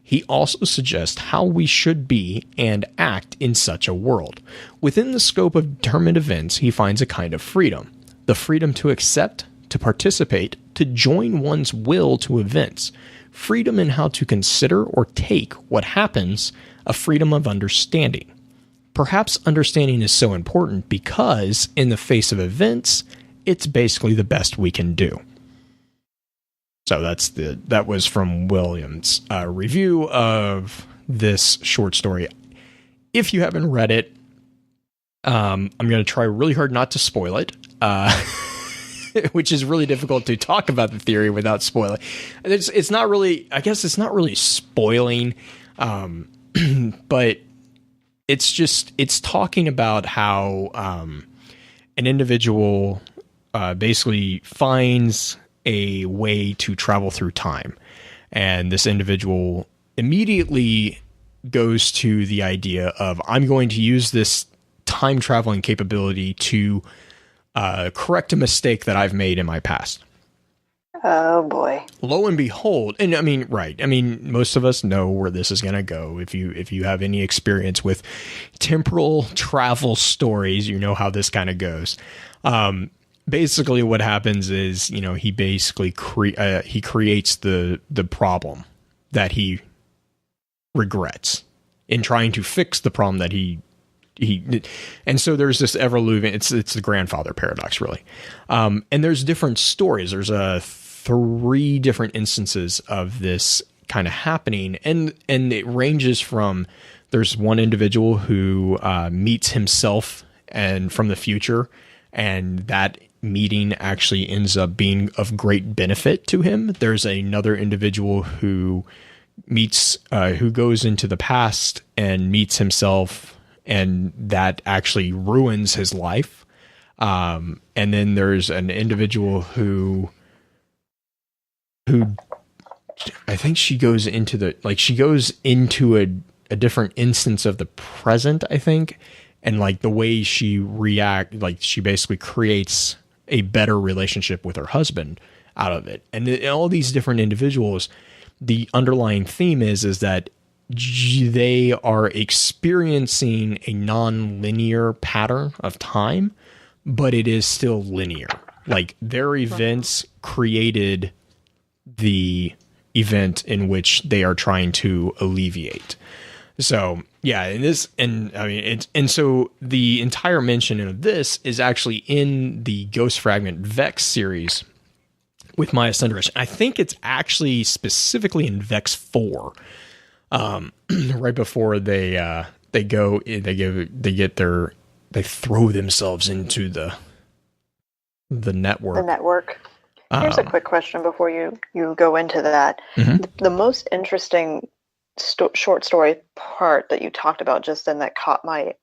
He also suggests how we should be and act in such a world. Within the scope of determined events, he finds a kind of freedom. The freedom to accept, to participate, to join one's will to events. Freedom in how to consider or take what happens, a freedom of understanding. Perhaps understanding is so important because, in the face of events, it's basically the best we can do. So that was from William's review of this short story. If you haven't read it, I'm going to try really hard not to spoil it, which is really difficult to talk about the theory without spoiling. It's not really, I guess it's not really spoiling, but it's talking about how an individual basically finds a way to travel through time. And this individual immediately goes to the idea of, I'm going to use this time traveling capability to correct a mistake that I've made in my past. Oh boy. Lo and behold, and I mean, right. I mean, most of us know where this is going to go. If you have any experience with temporal travel stories, you know how this kind of goes. Basically what happens is, he basically he creates the problem that he regrets in trying to fix the problem that he and so there's this ever-looping, it's the grandfather paradox, really. And there's different stories. There's 3 different instances of this kind of happening, and it ranges from, there's one individual who meets himself and from the future, and that meeting actually ends up being of great benefit to him. There's another individual who who goes into the past and meets himself, and that actually ruins his life. And then there's an individual who I think she goes into a different instance of the present, I think. And like the way she like she basically creates a better relationship with her husband out of it. And all these different individuals, the underlying theme is that they are experiencing a non-linear pattern of time, but it is still linear. Like their events created the event in which they are trying to alleviate. So yeah, and so the entire mention of this is actually in the Ghost Fragment Vex series with Maya Sundaresh. I think it's actually specifically in Vex 4, right before they throw themselves into the network. The network. Here's a quick question before you go into that. Mm-hmm. The most interesting short story part that you talked about just then that caught my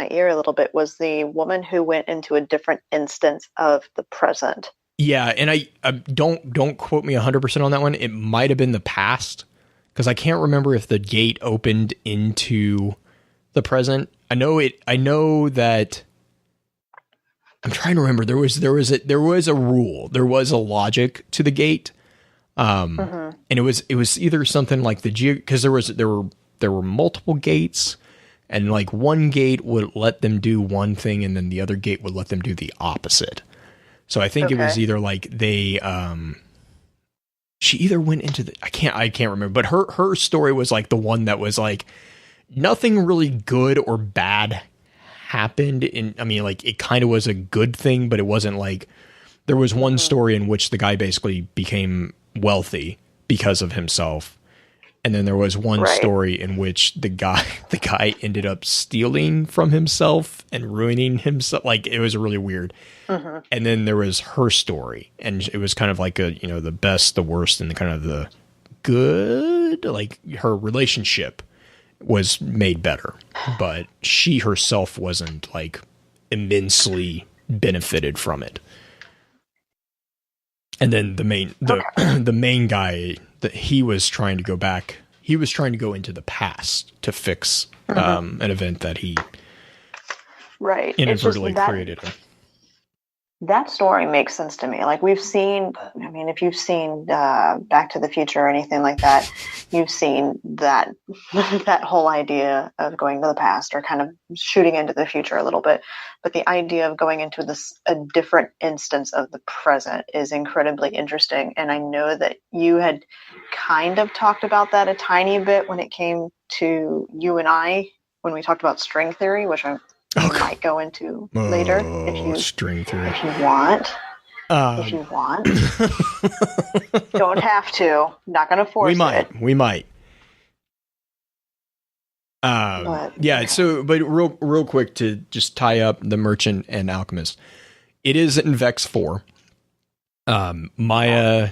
ear a little bit was the woman who went into a different instance of the present. Yeah, and I don't quote me 100% on that one. It might have been the past, because I can't remember if the gate opened into the present. I know that. I'm trying to remember. There was a rule. There was a logic to the gate, and it was either something like because there were multiple gates, and like one gate would let them do one thing, and then the other gate would let them do the opposite. So I think it was either like they she either went into the I can't remember, but her story was like the one that was like nothing really good or bad happened like it kind of was a good thing, but it wasn't like there was one story in which the guy basically became wealthy because of himself, and then there was one story in which the guy ended up stealing from himself and ruining himself. Like it was really weird. And then there was her story, and it was kind of like the best, the worst, and the kind of the good. Like her relationship was made better, but she herself wasn't like immensely benefited from it. And then the main guy, that he was trying to go back, he was trying to go into the past to fix an event that he inadvertently created. That story makes sense to me. Like we've seen, if you've seen Back to the Future or anything like that, you've seen that that whole idea of going to the past or kind of shooting into the future a little bit. But the idea of going into a different instance of the present is incredibly interesting. And I know that you had kind of talked about that a tiny bit when it came to you and I, when we talked about string theory, which might go into later string theory if you want. If you want, don't have to. Not going to force it. We might. But real quick to just tie up the Merchant and Alchemist. It is in Vex 4. Maya,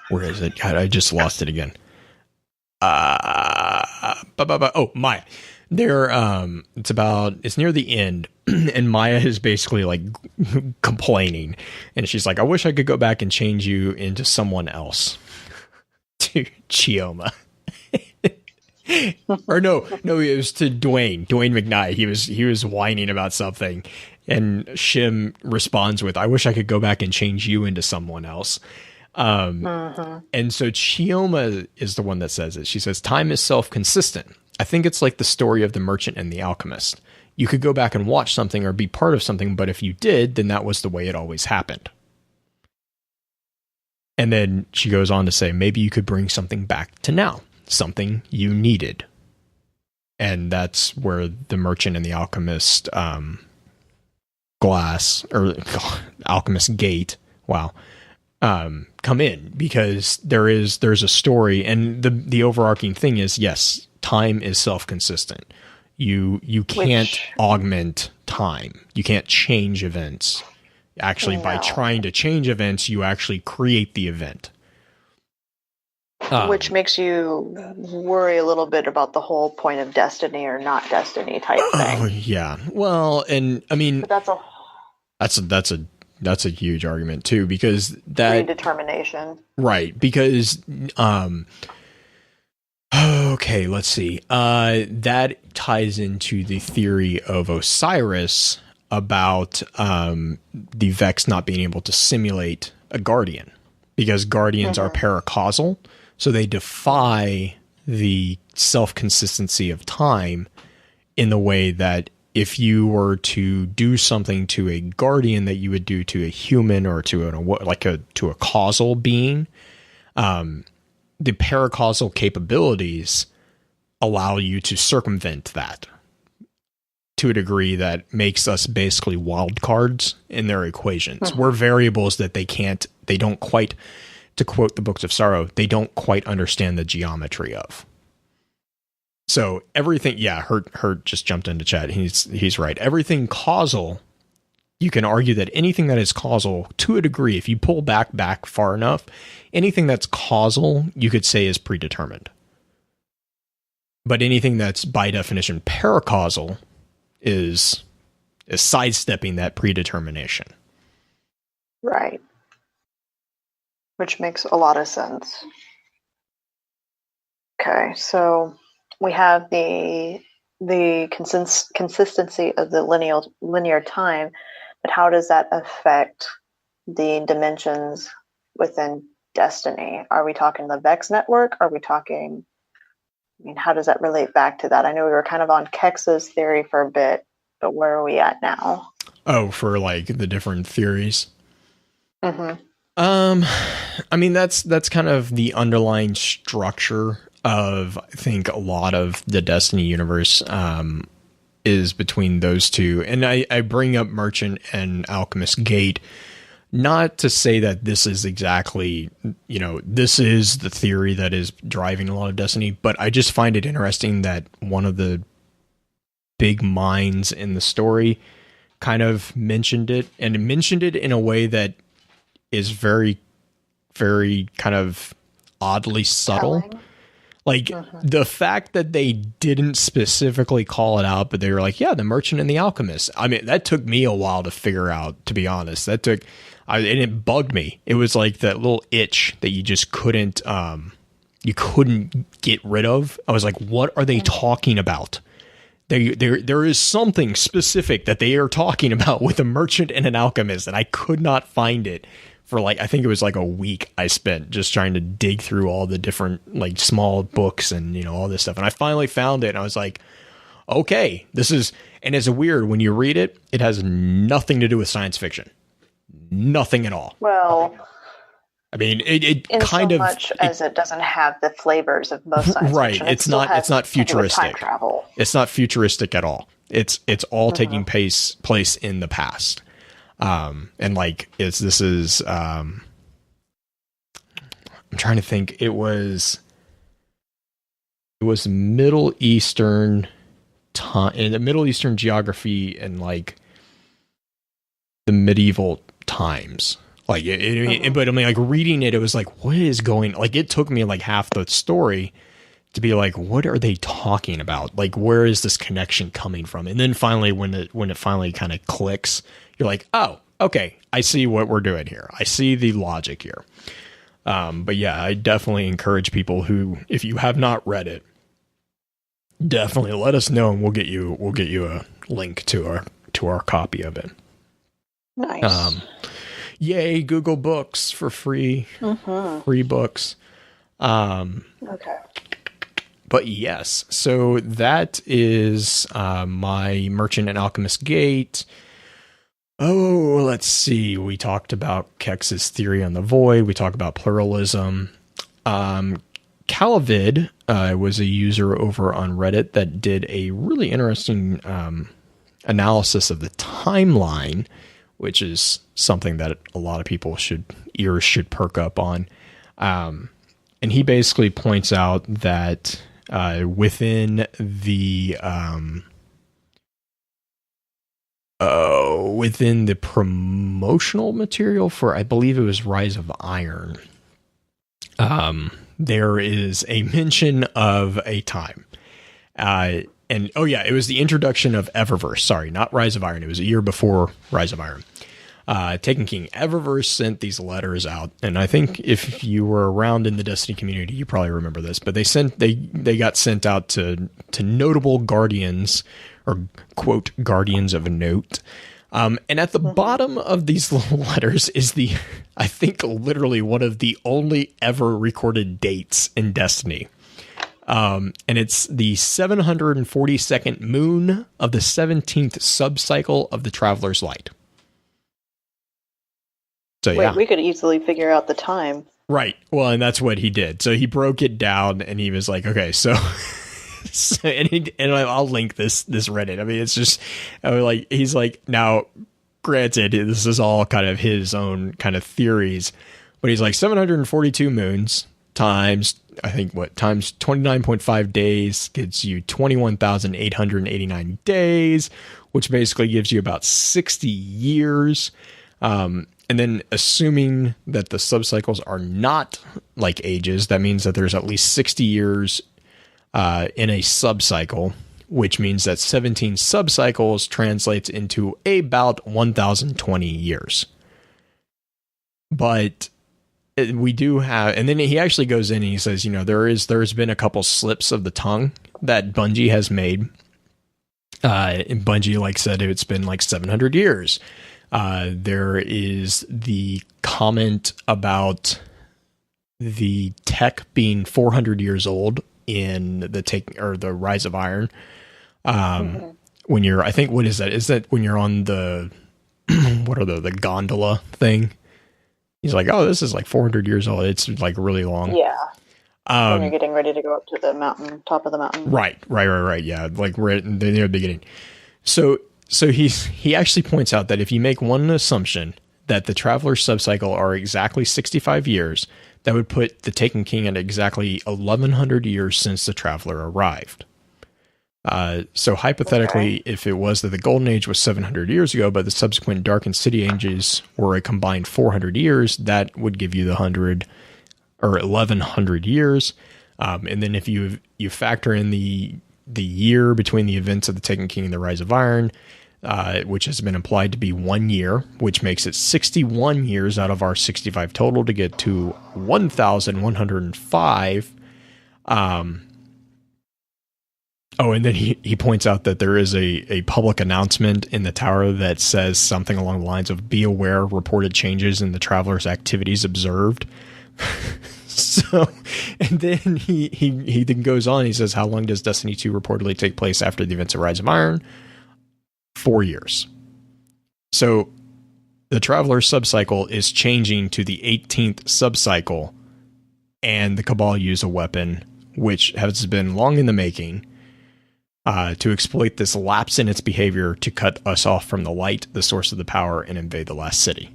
where is it? God, I just lost it again. Maya. It's near the end, and Maya is basically like complaining, and she's like, I wish I could go back and change you into someone else. To Chioma. Or no, it was to Dwayne McKnight. He was whining about something, and Shim responds with, I wish I could go back and change you into someone else. And so Chioma is the one that says it. She says, time is self-consistent. I think it's like the story of the Merchant and the Alchemist. You could go back and watch something or be part of something, but if you did, then that was the way it always happened. And then she goes on to say, maybe you could bring something back to now, something you needed. And that's where the Merchant and the Alchemist Alchemist gate, come in, because there's a story, and the overarching thing is, yes, time is self-consistent. You can't augment time. You can't change events. Actually, by trying to change events, you actually create the event. Which makes you worry a little bit about the whole point of destiny or not destiny type thing. Yeah. Well, and I mean, but that's that's a huge argument too, because that predetermination. Right, because okay, let's see. That ties into the theory of Osiris about the Vex not being able to simulate a guardian, because guardians are paracausal, so they defy the self-consistency of time in the way that if you were to do something to a guardian that you would do to a human or to a causal being, the paracausal capabilities allow you to circumvent that to a degree that makes us basically wild cards in their equations. We're variables that they don't quite, to quote the Books of Sorrow, they don't quite understand the geometry of. So everything, Hurt just jumped into chat. He's right. Everything causal, you can argue that anything that is causal to a degree, if you pull back far enough, anything that's causal, you could say is predetermined. But anything that's by definition paracausal is sidestepping that predetermination. Right. Which makes a lot of sense. Okay, so we have the consistency of the linear time, but how does that affect the dimensions within Destiny? Are we talking the Vex network? Are we talking, how does that relate back to that? I know we were kind of on Kex's theory for a bit, but where are we at now? Oh, for like the different theories? Mm-hmm. That's kind of the underlying structure of, I think, a lot of the Destiny universe is between those two. And I bring up Merchant and Alchemist Gate not to say that this is exactly, this is the theory that is driving a lot of Destiny, but I just find it interesting that one of the big minds in the story kind of mentioned it, and mentioned it in a way that is very, very kind of oddly subtle. Telling. Like the fact that they didn't specifically call it out, but they were like, yeah, the Merchant and the Alchemist. I mean, that took me a while to figure out, to be honest. And it bugged me. It was like that little itch that you just couldn't get rid of. I was like, what are they talking about? There is something specific that they are talking about with a Merchant and an Alchemist, and I could not find it for I think it was like a week I spent just trying to dig through all the different small books and, all this stuff. And I finally found it and I was like, okay, and it's weird when you read it, it has nothing to do with science fiction. Nothing at all. Well, I mean, it in kind so of much as it doesn't have the flavors of most science right. fiction. It's not futuristic. Time travel. It's not futuristic at all. It's all taking place in the past. I'm trying to think. It was Middle Eastern time, in the Middle Eastern geography, and the medieval times. But reading it, it was like, what is going? It took me half the story to be like, what are they talking about? Where is this connection coming from? And then finally, when it finally kind of clicks, you're like, oh, okay, I see what we're doing here. I see the logic here. But yeah, I definitely encourage people who, if you have not read it, definitely let us know, and we'll get you a link to our copy of it. Nice. Yay, Google Books for free. Free books. Okay. But yes, so that is my Merchant and Alchemist Gate. Oh, let's see. We talked about Kex's theory on the void. We talked about pluralism. Calavid was a user over on Reddit that did a really interesting analysis of the timeline, which is something that a lot of people ears should perk up on. And he basically points out that within the promotional material for, I believe it was Rise of Iron, there is a mention of a time. It was the introduction of Eververse. Sorry, not Rise of Iron. It was a year before Rise of Iron. Taken King Eververse sent these letters out, and I think if you were around in the Destiny community, you probably remember this. But they got sent out to notable guardians, or quote guardians of note. And at the bottom of these little letters is I think literally one of the only ever recorded dates in Destiny. And it's the 742nd moon of the 17th subcycle of the Traveler's Light. So, wait, we could easily figure out the time. Right. Well, and that's what he did. So he broke it down, and he was like, okay, so... and I'll link this Reddit. I mean, it's just like, he's like, now, granted, this is all kind of his own kind of theories, but he's like 742 moons times, I think times 29.5 days gets you 21,889 days, which basically gives you about 60 years. And then assuming that the subcycles are not like ages, that means that there's at least 60 years in a subcycle, which means that 17 subcycles translates into about 1,020 years. But we do have, and then he actually goes in and he says, there's been a couple slips of the tongue that Bungie has made. And Bungie said it's been 700 years. There is the comment about the tech being 400 years old in the Rise of Iron. When you're, I think, what is that? Is that when you're on the, what are the gondola thing? He's like, oh, this is 400 years old. It's really long. Yeah. When you're getting ready to go up to the mountain, top of the mountain. Right. Yeah. Right in the near beginning. So he actually points out that if you make one assumption that the Traveler's subcycle are exactly 65 years, that would put the Taken King at exactly 1,100 years since the Traveler arrived. So hypothetically, if it was that the Golden Age was 700 years ago, but the subsequent Dark and City Ages were a combined 400 years, that would give you the 1,100 years. And then if you factor in the year between the events of the Taken King and the Rise of Iron, which has been implied to be 1 year, which makes it 61 years out of our 65 total to get to 1,105. And then he points out that there is a public announcement in the tower that says something along the lines of, be aware, reported changes in the Traveler's activities observed. So, and then he then goes on, he says, how long does Destiny 2 reportedly take place after the events of Rise of Iron? 4 years. So the Traveler's subcycle is changing to the 18th subcycle, and the Cabal use a weapon which has been long in the making to exploit this lapse in its behavior to cut us off from the light, the source of the power, and invade the last city.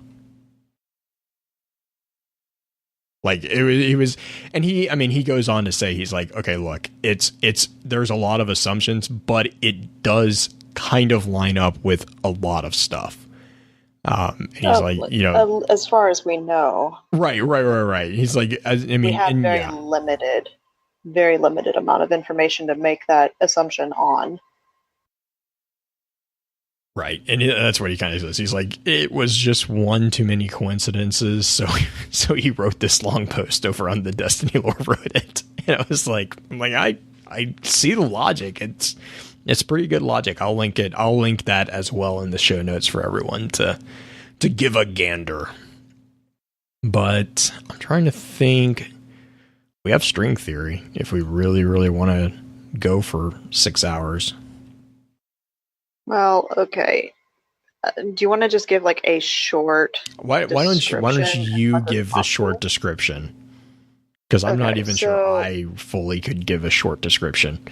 He was, and he goes on to say, he's like, okay, look, there's a lot of assumptions, but it does kind of line up with a lot of stuff. And he's as far as we know, right. He's like, we have very limited amount of information to make that assumption on. Right, and that's what he kind of says. He's like, it was just one too many coincidences, so he wrote this long post over on the Destiny Lore Reddit. And I was like, I see the logic. It's pretty good logic. I'll link it. I'll link that as well in the show notes for everyone to give a gander. But I'm trying to think. We have string theory if we really, really want to go for 6 hours. Well, okay. Do you want to just give a short? Why don't you give the short description? Because I'm not even sure I fully could give a short description.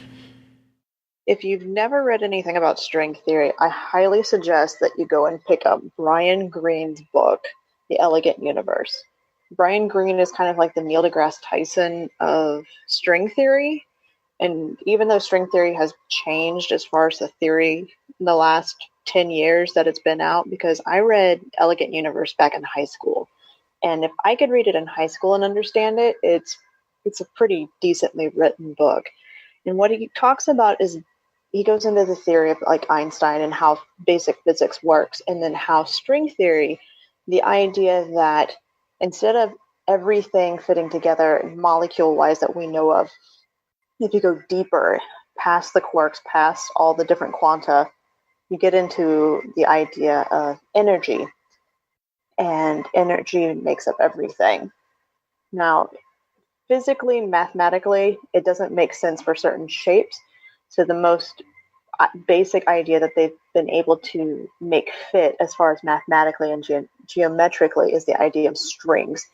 If you've never read anything about string theory, I highly suggest that you go and pick up Brian Greene's book, The Elegant Universe. Brian Greene is kind of like the Neil deGrasse Tyson of string theory. And even though string theory has changed as far as the theory in the last 10 years that it's been out, because I read Elegant Universe back in high school. And if I could read it in high school and understand it, it's a pretty decently written book. And what he talks about is he goes into the theory of like Einstein and how basic physics works, and then how string theory, the idea that instead of everything fitting together molecule-wise that we know of, if you go deeper, past the quarks, past all the different quanta, you get into the idea of energy, and energy makes up everything. Now, physically, mathematically, it doesn't make sense for certain shapes. So the most basic idea that they've been able to make fit as far as mathematically and geometrically is the idea of strings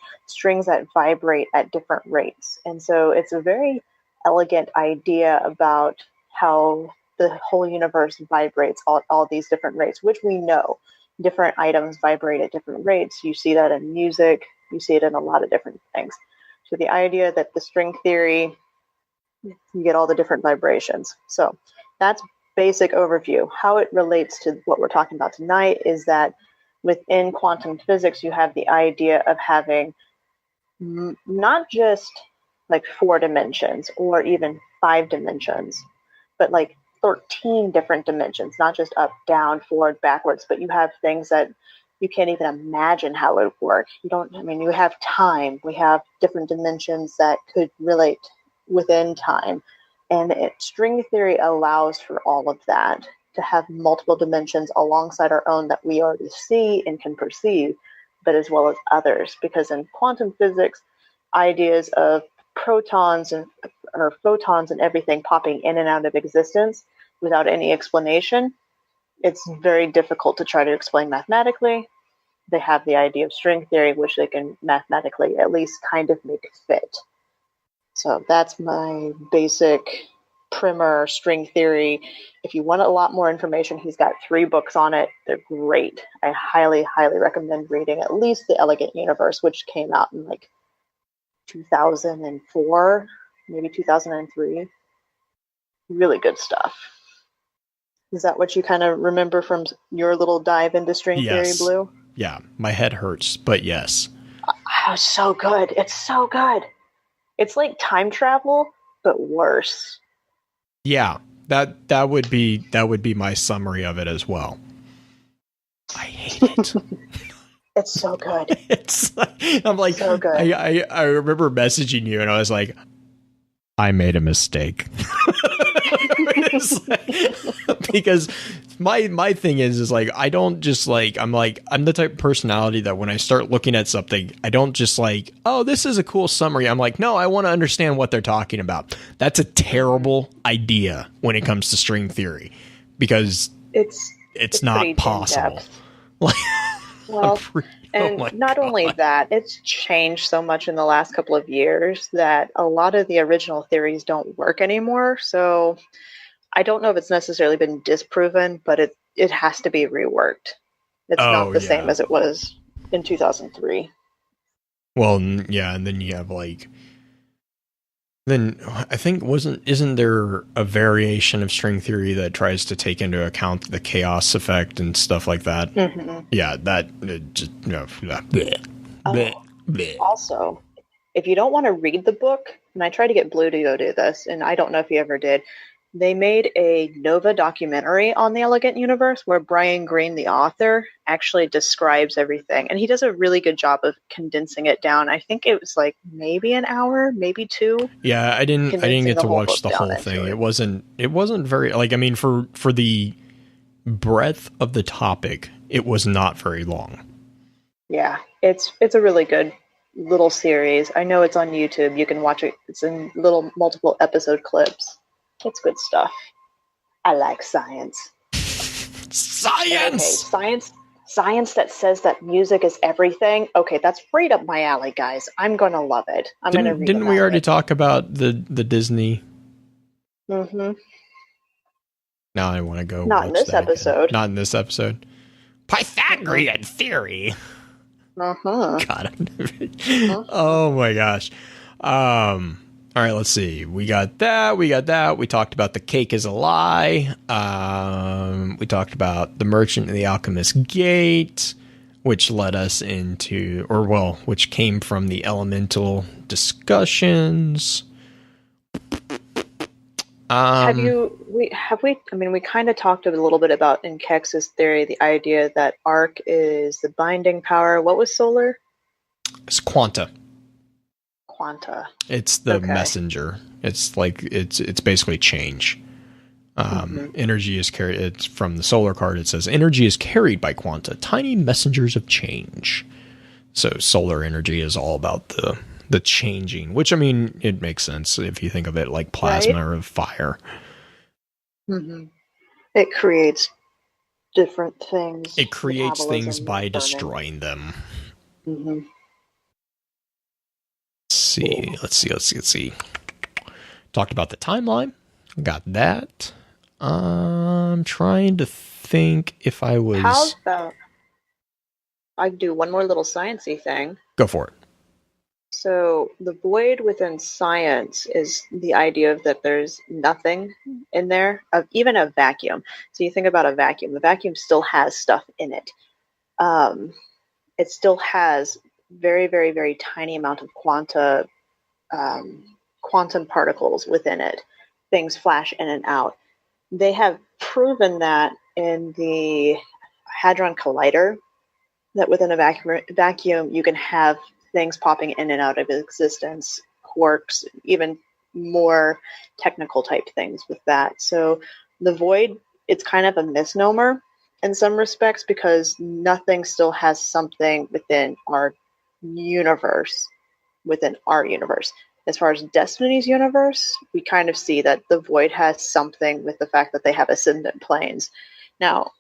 that vibrate at different rates. And so it's a very elegant idea about how the whole universe vibrates all these different rates, which we know different items vibrate at different rates. You see that in music, you see it in a lot of different things. So the idea that the string theory, you get all the different vibrations. So that's basic overview. How it relates to what we're talking about tonight is that within quantum physics, you have the idea of having not just like 4 dimensions or even 5 dimensions, but like 13 different dimensions, not just up, down, forward, backwards, but you have things that you can't even imagine how it would work. You have time, we have different dimensions that could relate within time. And string theory allows for all of that, to have multiple dimensions alongside our own that we already see and can perceive, but as well as others. Because in quantum physics, ideas of protons or photons and everything popping in and out of existence without any explanation, it's very difficult to try to explain mathematically. They have the idea of string theory, which they can mathematically at least kind of make fit. So that's my basic primer, string theory. If you want a lot more information, he's got 3 books on it. They're great. I highly, highly recommend reading at least The Elegant Universe, which came out in like 2004, maybe 2003. Really good stuff. Is that what you kind of remember from your little dive into string theory, Blue? Yeah, my head hurts, but yes. Oh, it's so good. It's so good. It's like time travel, but worse. Yeah, that would be my summary of it as well. I hate it. It's so good. I'm like, so good. I remember messaging you and I was like, I made a mistake. Because my thing is like, I don't just like, I'm the type of personality that when I start looking at something, I don't just like, oh, this is a cool summary. I'm like, no, I want to understand what they're talking about. That's a terrible idea when it comes to string theory, because it's not possible. Well, and not only that, it's changed so much in the last couple of years that a lot of the original theories don't work anymore. So I don't know if it's necessarily been disproven, but it has to be reworked. It's not the same as it was in 2003. Well, yeah, and then you have like, then I think isn't there a variation of string theory that tries to take into account the chaos effect and stuff like that? Mm-hmm. Yeah, that just Also, if you don't want to read the book, and I tried to get Blue to go do this, and I don't know if he ever did, they made a Nova documentary on the Elegant Universe where Brian Greene, the author, actually describes everything. And he does a really good job of condensing it down. I think it was like maybe an hour, maybe 2. Yeah, I didn't get to watch the whole thing. It wasn't very, like, I mean, for the breadth of the topic, it was not very long. Yeah, it's a really good little series. I know it's on YouTube. You can watch it. It's in little multiple episode clips. It's good stuff. I like science. Science! Okay, science that says that music is everything. Okay, that's right up my alley, guys. I'm going to love it. Didn't we already talk about the Disney? Mm-hmm. Now I want to go Not in this episode. Not in this episode. Pythagorean theory. Uh-huh. God. Oh my gosh. All right, let's see. We got that. We talked about the cake is a lie. We talked about the Merchant and the Alchemist Gate, which led us into, which came from the elemental discussions. Have we I mean, we kind of talked a little bit about in Kex's theory the idea that arc is the binding power. What was solar? It's quanta. Quanta. It's the Okay. messenger. It's like it's basically change. Energy is carried. It's from the solar card. It says energy is carried by quanta, tiny messengers of change. So solar energy is all about the changing, which, I mean, it makes sense if you think of it like plasma or fire. It creates different things. It creates things metabolism, by burning. destroying them. Mm-hmm. Let's see. Talked about the timeline. Got that. I'm trying to think if I was... How about I do one more little sciencey thing? Go for it. So the void within science is the idea of that there's nothing in there, of even a vacuum. So you think about a vacuum. The vacuum still has stuff in it. It still has very, very, very tiny amount of quantum particles within it. Things flash in and out. They have proven that in the Hadron Collider, that within a vacuum you can have things popping in and out of existence, quarks, even more technical type things with that. So the void, it's kind of a misnomer in some respects because nothing still has something within our universe. As far as Destiny's universe, we kind of see that the void has something with the fact that they have ascendant planes. Now,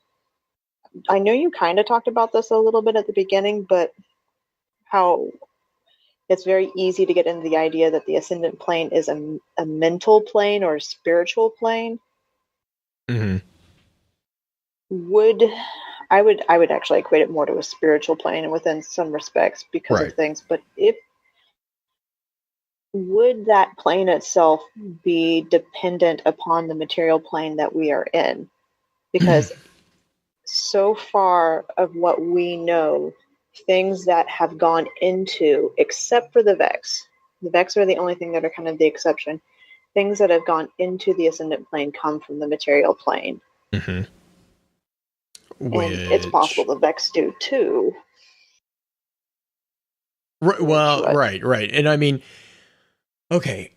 I know you kind of talked about this a little bit at the beginning, but how it's very easy to get into the idea that the ascendant plane is a mental plane or a spiritual plane. Mm-hmm. I would actually equate it more to a spiritual plane within some respects because of things. But would that plane itself be dependent upon the material plane that we are in? Because so far of what we know, things that have gone into, except for the Vex are the only thing that are kind of the exception. Things that have gone into the ascendant plane come from the material plane. Mm-hmm. And it's possible the Vex do too. Right. And I mean, okay,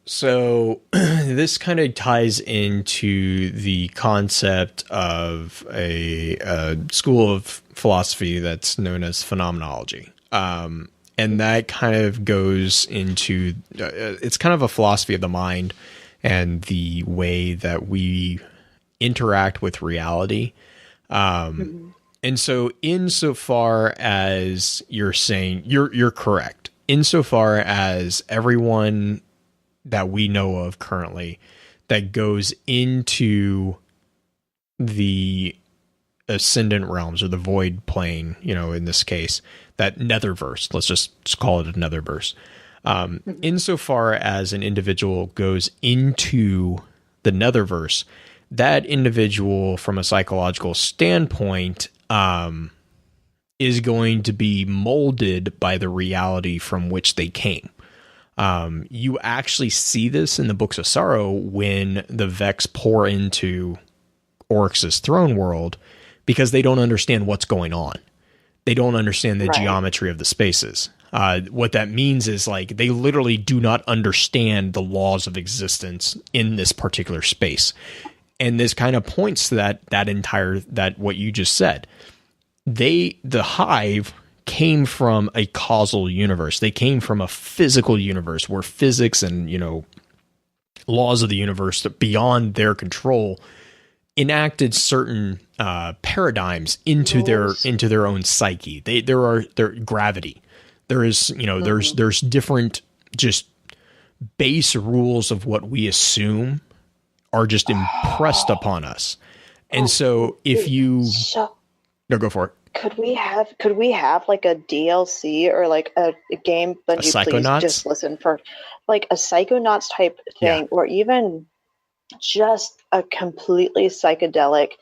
so this kind of ties into the concept of a school of philosophy that's known as phenomenology. And that kind of goes into, it's kind of a philosophy of the mind and the way that we interact with reality. And so insofar as you're saying, you're correct. Insofar as everyone that we know of currently that goes into the ascendant realms or the void plane, in this case, that netherverse, let's just call it a netherverse. Insofar as an individual goes into the netherverse, that individual from a psychological standpoint, is going to be molded by the reality from which they came. You actually see this in the Books of Sorrow when the Vex pour into Oryx's throne world because they don't understand what's going on. They don't understand the geometry of the spaces. What that means is like they literally do not understand the laws of existence in this particular space. And this kind of points to that what you just said. The hive came from a causal universe. They came from a physical universe where physics and, laws of the universe that beyond their control enacted certain paradigms into their own psyche. Their gravity. There is, there's different just base rules of what we assume are just impressed upon us. And so if you no, go for it. Could we have like a DLC or like a game? Bungie, please just listen for like a Psychonauts type thing, or even just a completely psychedelic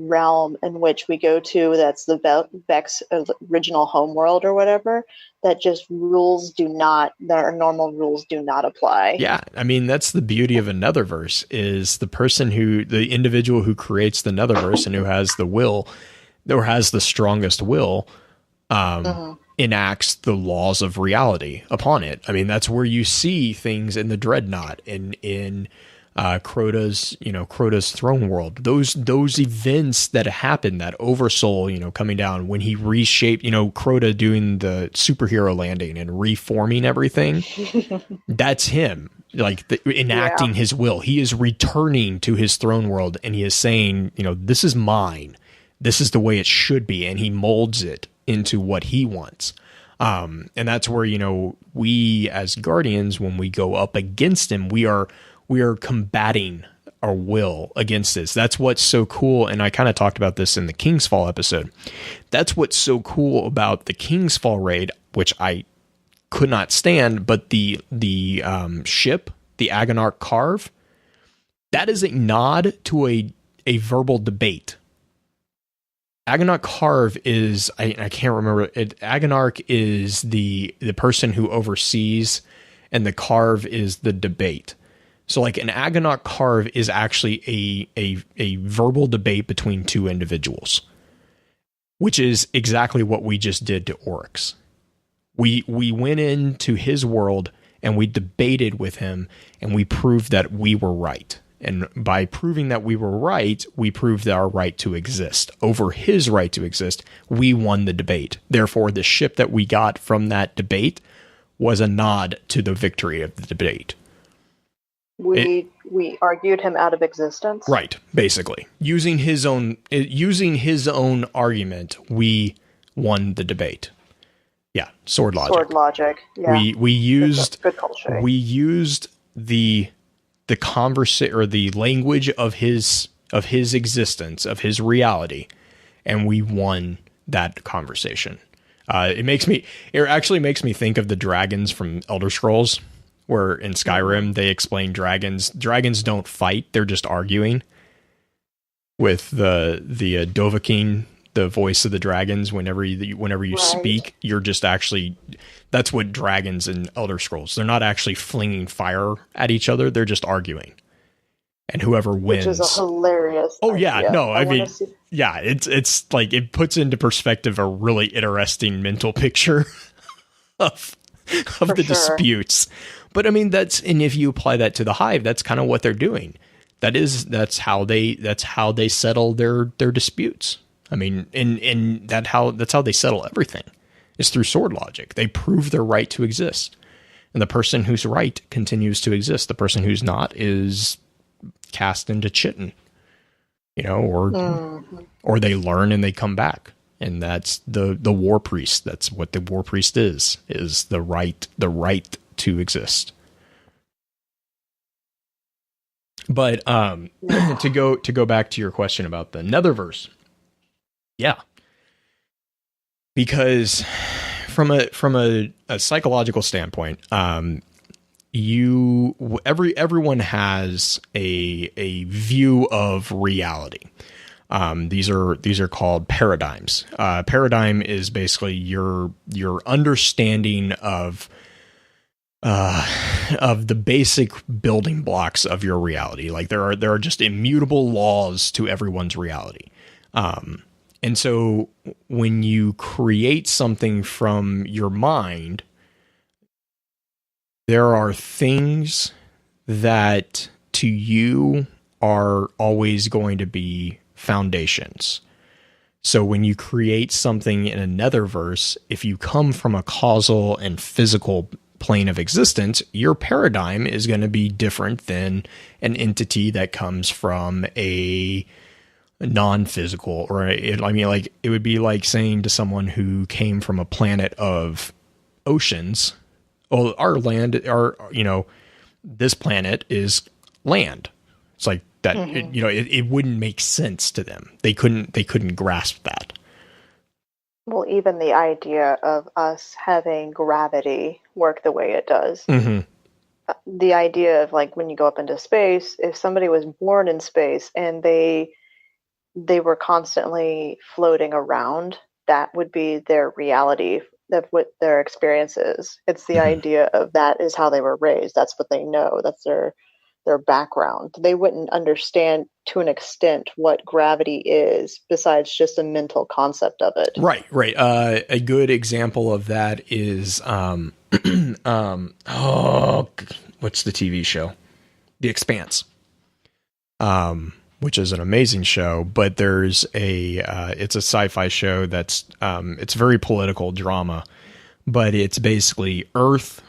realm in which we go to, that's the Vex original homeworld or whatever, that just our normal rules do not apply. Yeah, I mean, that's the beauty of another verse, is the individual who creates the Netherverse and who has the will, or has the strongest will, enacts the laws of reality upon it. I mean, that's where you see things in the Dreadnought and in Crota's throne world. Those events that happen, that Oversoul, coming down when he reshaped, Crota doing the superhero landing and reforming everything. That's him, enacting his will. He is returning to his throne world, and he is saying, this is mine. This is the way it should be, and he molds it into what he wants. And that's where, we as Guardians, when we go up against him, we are combating our will against this. That's what's so cool. And I kind of talked about this in the King's Fall episode. That's what's so cool about the King's Fall raid, which I could not stand, but the ship, the Agonarch Carve, that is a nod to a verbal debate. Agonarch Carve is, I can't remember it. Agonarch is the person who oversees, and the Carve is the debate. So an Agonarch Carve is actually a verbal debate between two individuals, which is exactly what we just did to Oryx. We went into his world and we debated with him, and we proved that we were right. And by proving that we were right, we proved our right to exist over his right to exist. We won the debate. Therefore, the ship that we got from that debate was a nod to the victory of the debate. We argued him out of existence. Right, basically. Using his own argument, we won the debate. Yeah, sword logic. Sword logic. Yeah. We used good culture. We used the conversation, or the language of his existence, of his reality, and we won that conversation. It actually makes me think of the dragons from Elder Scrolls, where in Skyrim they explain dragons don't fight, they're just arguing. With the Dovahkiin, the voice of the dragons, whenever you speak, you're just actually, that's what dragons in Elder Scrolls, they're not actually flinging fire at each other, they're just arguing. And whoever wins, which is a hilarious idea. It's like, it puts into perspective a really interesting mental picture of the disputes. But I mean, and if you apply that to the Hive, that's kind of what they're doing. That's how they settle their disputes. I mean, and that's how they settle everything, is through sword logic. They prove their right to exist. And the person who's right continues to exist. The person who's not is cast into Chitin, or they learn and they come back. And that's the war priest. That's what the war priest is the right to exist. But to go back to your question about the Netherverse. Yeah. Because from a psychological standpoint, everyone has a view of reality. These are called paradigms. Paradigm is basically your understanding of the basic building blocks of your reality. Like there are just immutable laws to everyone's reality. And so when you create something from your mind, there are things that to you are always going to be foundations. So when you create something in a Netherverse, if you come from a causal and physical plane of existence, your paradigm is going to be different than an entity that comes from a non-physical, or it would be like saying to someone who came from a planet of oceans, well, this planet is land. It's like that, it wouldn't make sense to them. They couldn't grasp that. Well, even the idea of us having gravity work the way it does. Mm-hmm. The idea of when you go up into space, if somebody was born in space and they they were constantly floating around, that would be their reality of what their experience is. It's the idea of that is how they were raised. That's what they know. That's their background. They wouldn't understand to an extent what gravity is besides just a mental concept of it. Right. A good example of that is, what's the TV show? The Expanse. Which is an amazing show, but it's a sci-fi show that's, it's very political drama, but it's basically Earth.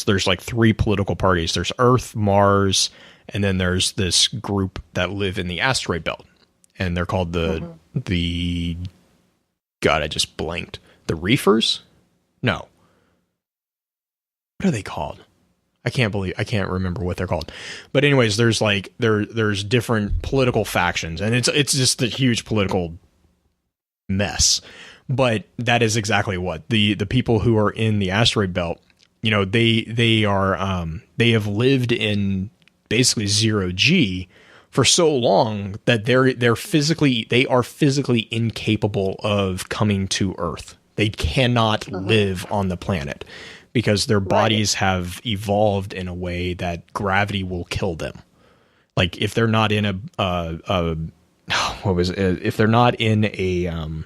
There's like 3 political parties. There's Earth, Mars, and then there's this group that live in the asteroid belt, and they're called God, I just blanked. The Reefers? No. What are they called? I can't remember what they're called. But anyways, there's like, there's different political factions, and it's just a huge political mess. But that is exactly what the people who are in the asteroid belt, you know, they have lived in basically 0G for so long that they are physically incapable of coming to Earth. They cannot live on the planet, because their bodies have evolved in a way that gravity will kill them. Like if they're not in if they're not in a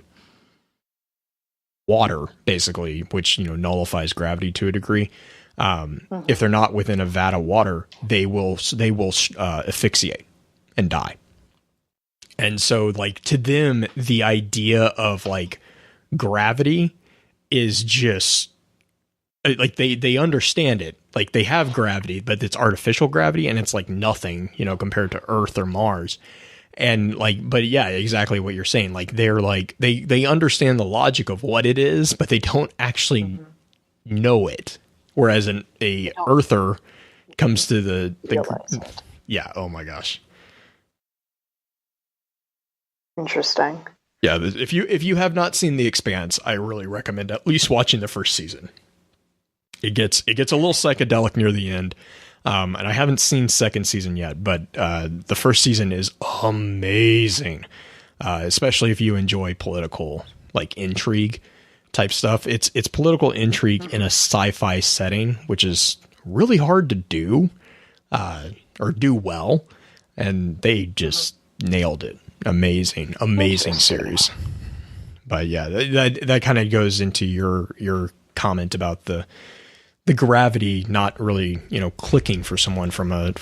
water, basically, which, you know, nullifies gravity to a degree. If they're not within a vat of water, they will asphyxiate and die. And so, like, to them, the idea of like gravity is just, like, they understand it. Like, they have gravity, but it's artificial gravity, and it's like nothing, you know, compared to Earth or Mars. And like, but yeah, exactly what you're saying. Like, they're like, they understand the logic of what it is, but they don't actually know it. Whereas a Earther comes to the yeah. Oh my gosh. Interesting. Yeah. If you have not seen The Expanse, I really recommend at least watching the first season. It gets a little psychedelic near the end. And I haven't seen second season yet, but the first season is amazing, especially if you enjoy political, like, intrigue type stuff. It's political intrigue in a sci-fi setting, which is really hard to do or do well, and they just nailed it. Amazing series. But yeah, that kind of goes into your comment about the gravity not really, you know, clicking for someone from a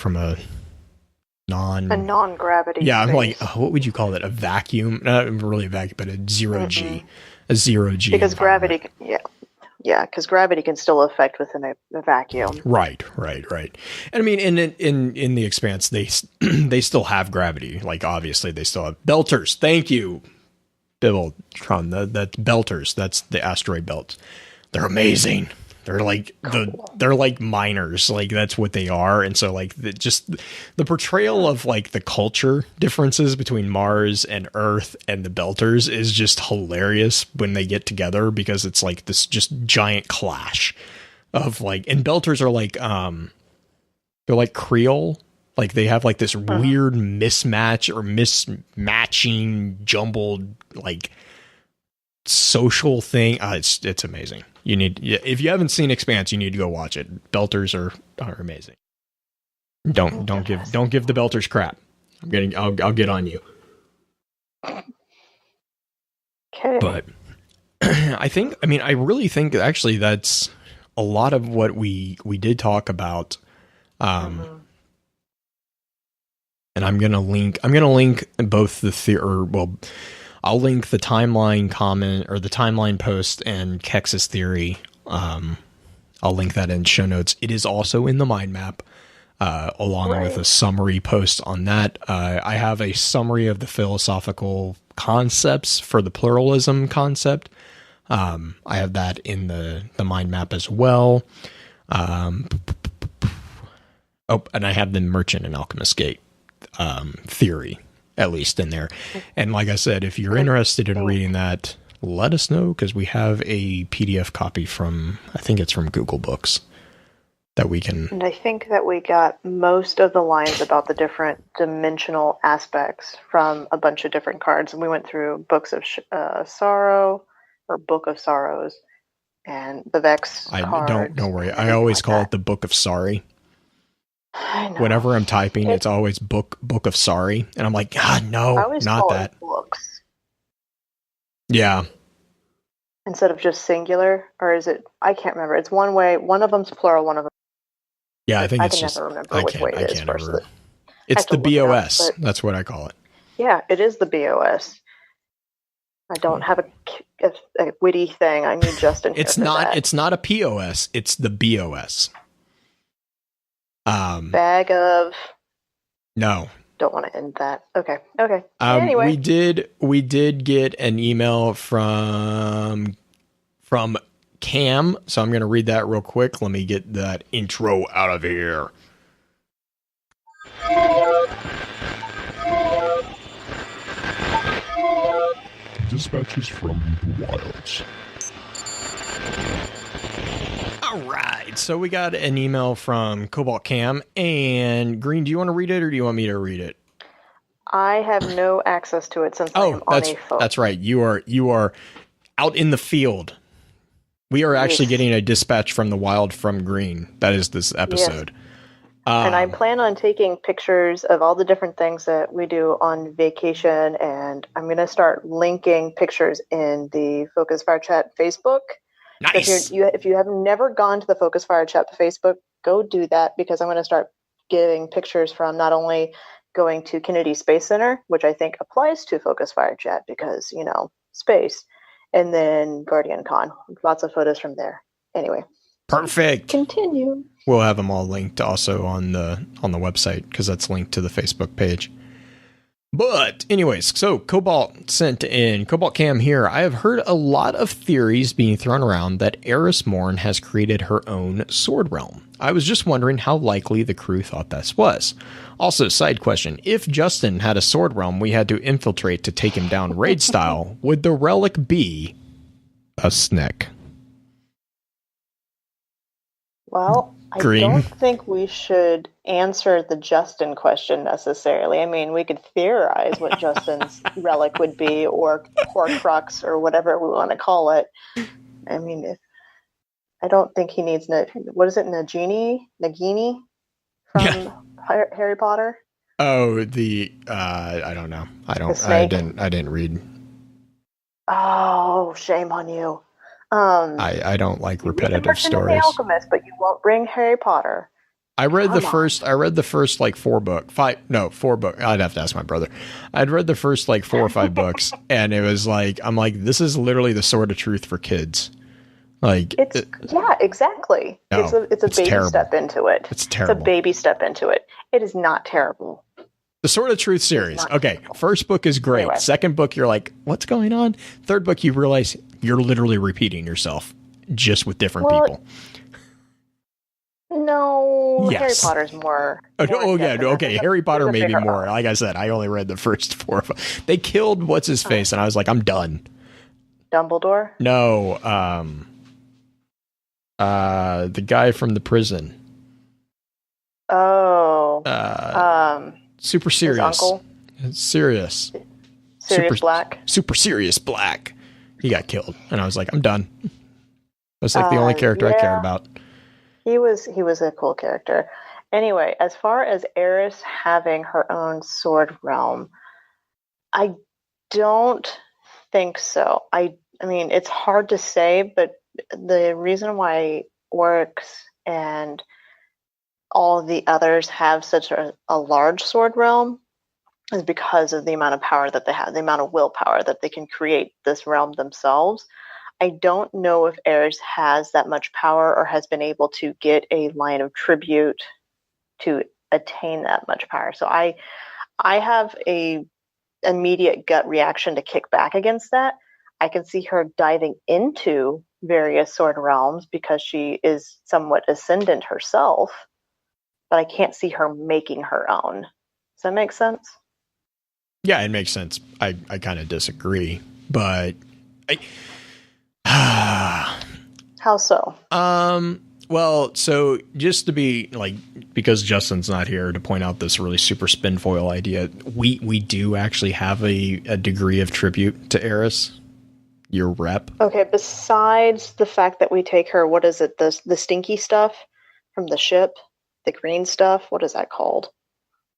non-gravity. Yeah, space. I'm like, what would you call it? A vacuum? Not really a vacuum, but a 0G. A 0G. Because gravity, because gravity can still affect within a vacuum. Right. And I mean, in The Expanse, they still have gravity. Like, obviously, they still have belters. Thank you, Bibeltron. That's belters. That's the asteroid belt. They're amazing. They're like they're like miners, like that's what they are. And so, like, the portrayal of like the culture differences between Mars and Earth and the Belters is just hilarious when they get together, because it's like this just giant clash of like, and Belters are like they're like Creole, like they have like this weird mismatch or mismatching jumbled like social thing. It's amazing. If you haven't seen Expanse, you need to go watch it. Belters are amazing. Don't give the Belters crap. I'll get on you. Okay. But I really think actually that's a lot of what we did talk about. And I'm gonna link both I'll link the timeline comment or the timeline post and Kex's theory. I'll link that in show notes. It is also in the mind map, along with a summary post on that. I have a summary of the philosophical concepts for the pluralism concept. I have that in the mind map as well. And I have the Merchant and Alchemist Gate theory, at least, in there. And like I said, if you're interested in reading that, let us know, because we have a PDF copy from, I think it's from Google Books. that we can. And I think that we got most of the lines about the different dimensional aspects from a bunch of different cards. And we went through Books of Sorrow, or Book of Sorrows, and the Vex cards. Don't worry. I always call it the Book of Sorry. I know. Whenever I'm typing, it's always book of Sorry. And I'm like, God, no, not that. Books. Yeah. Instead of just singular, or is it? I can't remember. It's one way. One of them's plural. One of them. Yeah, I think I can never remember which way it is. It's the BOS. That's what I call it. Yeah, it is the BOS. I don't have a witty thing. I need Justin. It's not a POS. It's the BOS. Bag of. No. Don't want to end that. Okay. Anyway, we did get an email from Cam, so I'm going to read that real quick. Let me get that intro out of here. Dispatches from the wilds. All right, so we got an email from Cobalt Cam, and Green, do you want to read it, or do you want me to read it? I have no access to it since I'm on a phone. That's right. You are out in the field. We are actually getting a dispatch from the wild from Green. That is this episode. Yes. And I plan on taking pictures of all the different things that we do on vacation, and I'm going to start linking pictures in the Focus Fire Chat Facebook. Nice. If you have never gone to the Focus Fire Chat Facebook, go do that, because I'm going to start getting pictures from not only going to Kennedy Space Center, which I think applies to Focus Fire Chat because, space, and then Guardian Con. Lots of photos from there. Anyway. Perfect. Continue. We'll have them all linked also on the website, because that's linked to the Facebook page. But anyways, so Cobalt sent in, Cobalt Cam here. I have heard a lot of theories being thrown around that Eris Morn has created her own sword realm. I was just wondering how likely the crew thought this was. Also, side question, if Justin had a sword realm we had to infiltrate to take him down raid style, would the relic be a snake? Well, Green. I don't think we should answer the Justin question necessarily. I mean, we could theorize what Justin's relic would be, or Horcrux, or whatever we want to call it. I mean, I don't think he needs what is it, Nagini from Harry Potter? Oh, I don't know. I didn't read. Oh, shame on you. I don't like repetitive stories. The Alchemist, but you won't bring Harry Potter. I read the first like 4 books. I'd have to ask my brother. I'd read the first like 4 or 5 books, and it was like, I'm like, this is literally the Sword of Truth for kids. Like, yeah, exactly. No, it's a baby terrible. step into it. It's terrible. It's a baby step into it. It is not terrible. The Sword of Truth series. Okay, terrible. First book is great. Anyway. Second book, you're like, what's going on? Third book, you realize you're literally repeating yourself, just with different people. No, yes. Harry Potter's more. Okay. Harry Potter maybe more. Like I said, I only read the first 4 or 5. They killed what's his face, and I was like, I'm done. Dumbledore? No, the guy from the prison. Oh. Super serious. His uncle? Serious. Black? Super serious Black. He got killed, and I was like, I'm done. That's like the only character I cared about. He was a cool character. Anyway, as far as Eris having her own sword realm, I don't think so. I mean, it's hard to say, but the reason why orcs and all the others have such a large sword realm is because of the amount of power that they have, the amount of willpower that they can create this realm themselves. I don't know if Eris has that much power or has been able to get a line of tribute to attain that much power. So I have a immediate gut reaction to kick back against that. I can see her diving into various sword realms because she is somewhat ascendant herself, but I can't see her making her own. Does that make sense? Yeah, it makes sense. I kind of disagree, but how so? Well, so just to be like, because Justin's not here to point out this really super spinfoil idea, we do actually have a degree of tribute to Eris, your rep. Okay, besides the fact that we take her, what is it, the stinky stuff from the ship, the green stuff, what is that called?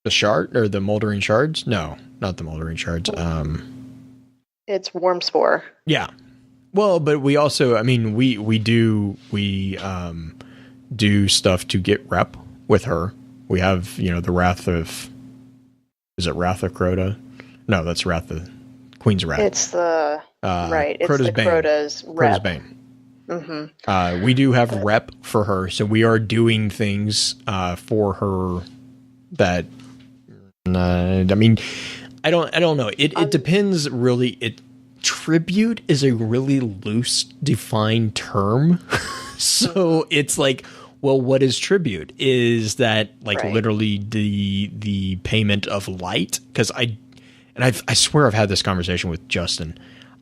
The shard or the moldering shards? No, not the moldering shards. It's worm spore. Yeah. Well, but we also, I mean, we do stuff to get rep with her. We have, the Wrath of, is it Wrath of Crota? No, that's Wrath of Queen's Wrath. It's the, right, it's Crota's the Bane. Crota's rep. Crota's Bane. We do have rep for her, so we are doing things for her that, I mean, I don't know. It depends really. Tribute is a really loose defined term. So it's like, well, what is tribute? Is that like literally the payment of light? Because I swear I've had this conversation with Justin.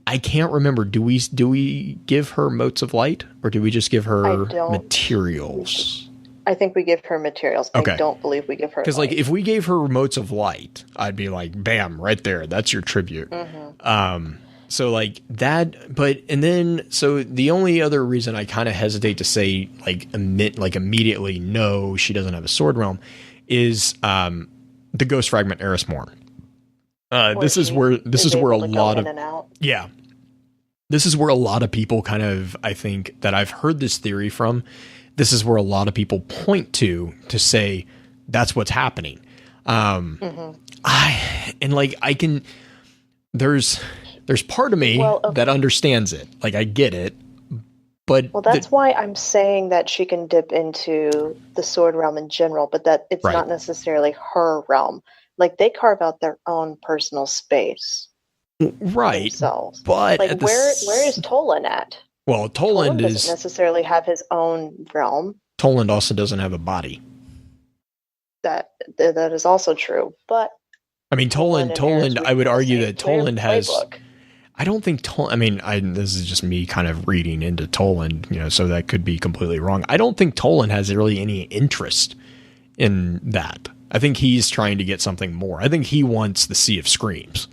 I can't remember. Do we give her motes of light, or do we just give her materials? I think we give her materials. Okay. I don't believe we give her. Because like if we gave her motes of light, I'd be like, bam, right there. That's your tribute. So like that, so the only other reason I kind of hesitate to say immediately, no, she doesn't have a sword realm, is the Ghost Fragment Eris Morn. This is where a lot of, this is where a lot of people kind of, I think that I've heard this theory from. This is where a lot of people point to say that's what's happening. There's part of me that understands it. Like I get it, but that's why I'm saying that she can dip into the sword realm in general, but that it's not necessarily her realm. Like they carve out their own personal space, themselves. But like where is Toland at? Well, Toland doesn't necessarily have his own realm. Toland also doesn't have a body. That is also true, but I mean, Toland. I would argue that Toland has. I don't think Toland. I mean, this is just me kind of reading into Toland, so that could be completely wrong. I don't think Toland has really any interest in that. I think he's trying to get something more. I think he wants the Sea of Screams.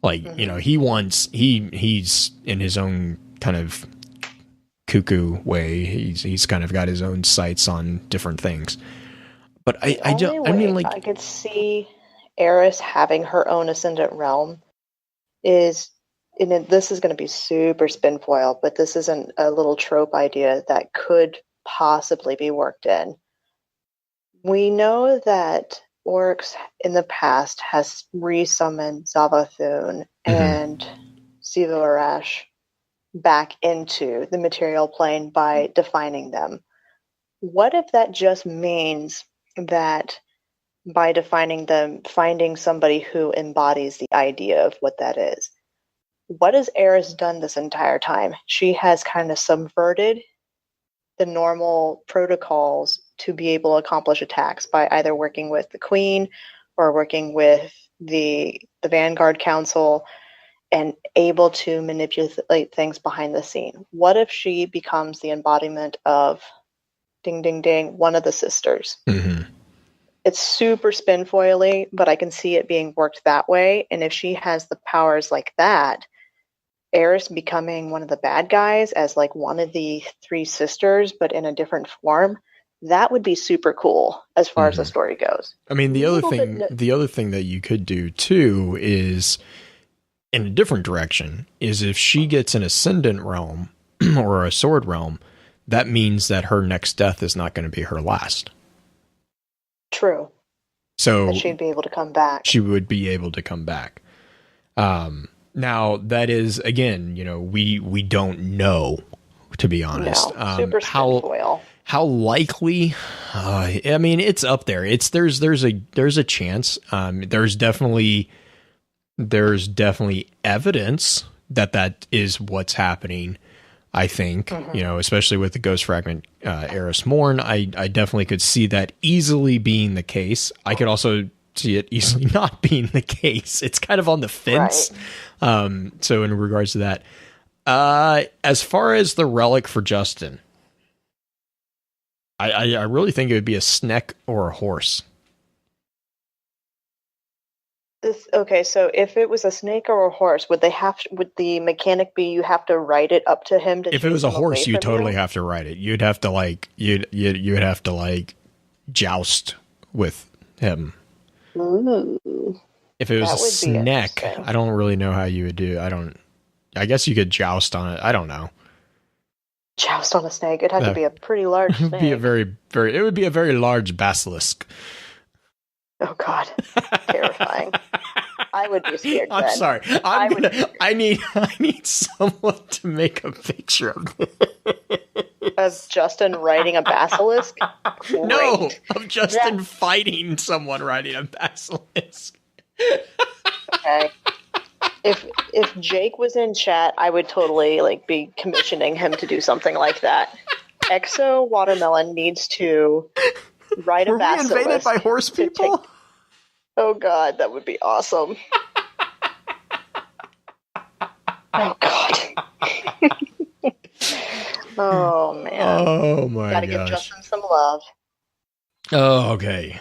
Like, he wants. He's in his own kind of cuckoo way. He's kind of got his own sights on different things. But I could see Eris having her own ascendant realm is, and this is going to be super spinfoil, but this isn't a little trope idea that could possibly be worked in. We know that Oryx in the past has resummoned Zavathun and Siva-Arash back into the material plane by defining them. What if that just means that by defining them, finding somebody who embodies the idea of what that is? What has Eris done this entire time? She has kind of subverted the normal protocols to be able to accomplish attacks by either working with the Queen or working with the Vanguard Council and able to manipulate things behind the scene. What if she becomes the embodiment of, ding, ding, ding, one of the sisters? It's super spinfoily, but I can see it being worked that way. And if she has the powers like that, Eris becoming one of the bad guys as like one of the three sisters, but in a different form, that would be super cool as far as the story goes. I mean, the other thing that you could do too is in a different direction is if she gets an ascendant realm or a sword realm, that means that her next death is not going to be her last. True. So that she'd be able to come back. She would be able to come back. Now that is, again, we don't know, to be honest. No, super spinfoil. How likely? I mean, it's up there. There's a chance. There's definitely evidence that is what's happening. I think, especially with the Ghost Fragment Eris Morn, I definitely could see that easily being the case. I could also see it easily not being the case. It's kind of on the fence. Right. So in regards to that, as far as the relic for Justin, I really think it would be a snake or a horse. Okay, so if it was a snake or a horse, would the mechanic be you have to ride it up to him to If it chase was a him horse, away you from totally you? have to ride it. You'd have to you'd have to joust with him. Ooh, If it was that a would be snake, interesting. I don't really know how you would do. I guess you could joust on it. I don't know. Joust on a snake. It'd have to be a pretty large It would snake. be it would be a very large basilisk. Oh God, terrifying. I would be scared. I'm then. sorry. I need someone to make a picture of this. Of Justin riding a basilisk. No, Great. of Justin fighting someone riding a basilisk. Okay. If Jake was in chat, I would totally be commissioning him to do something like that. Exo Watermelon needs to ride a Were we basilisk. invaded by horse people? Oh God, that would be awesome. Oh God. Oh man. Oh my Gotta gosh. give Justin some love. Oh, okay.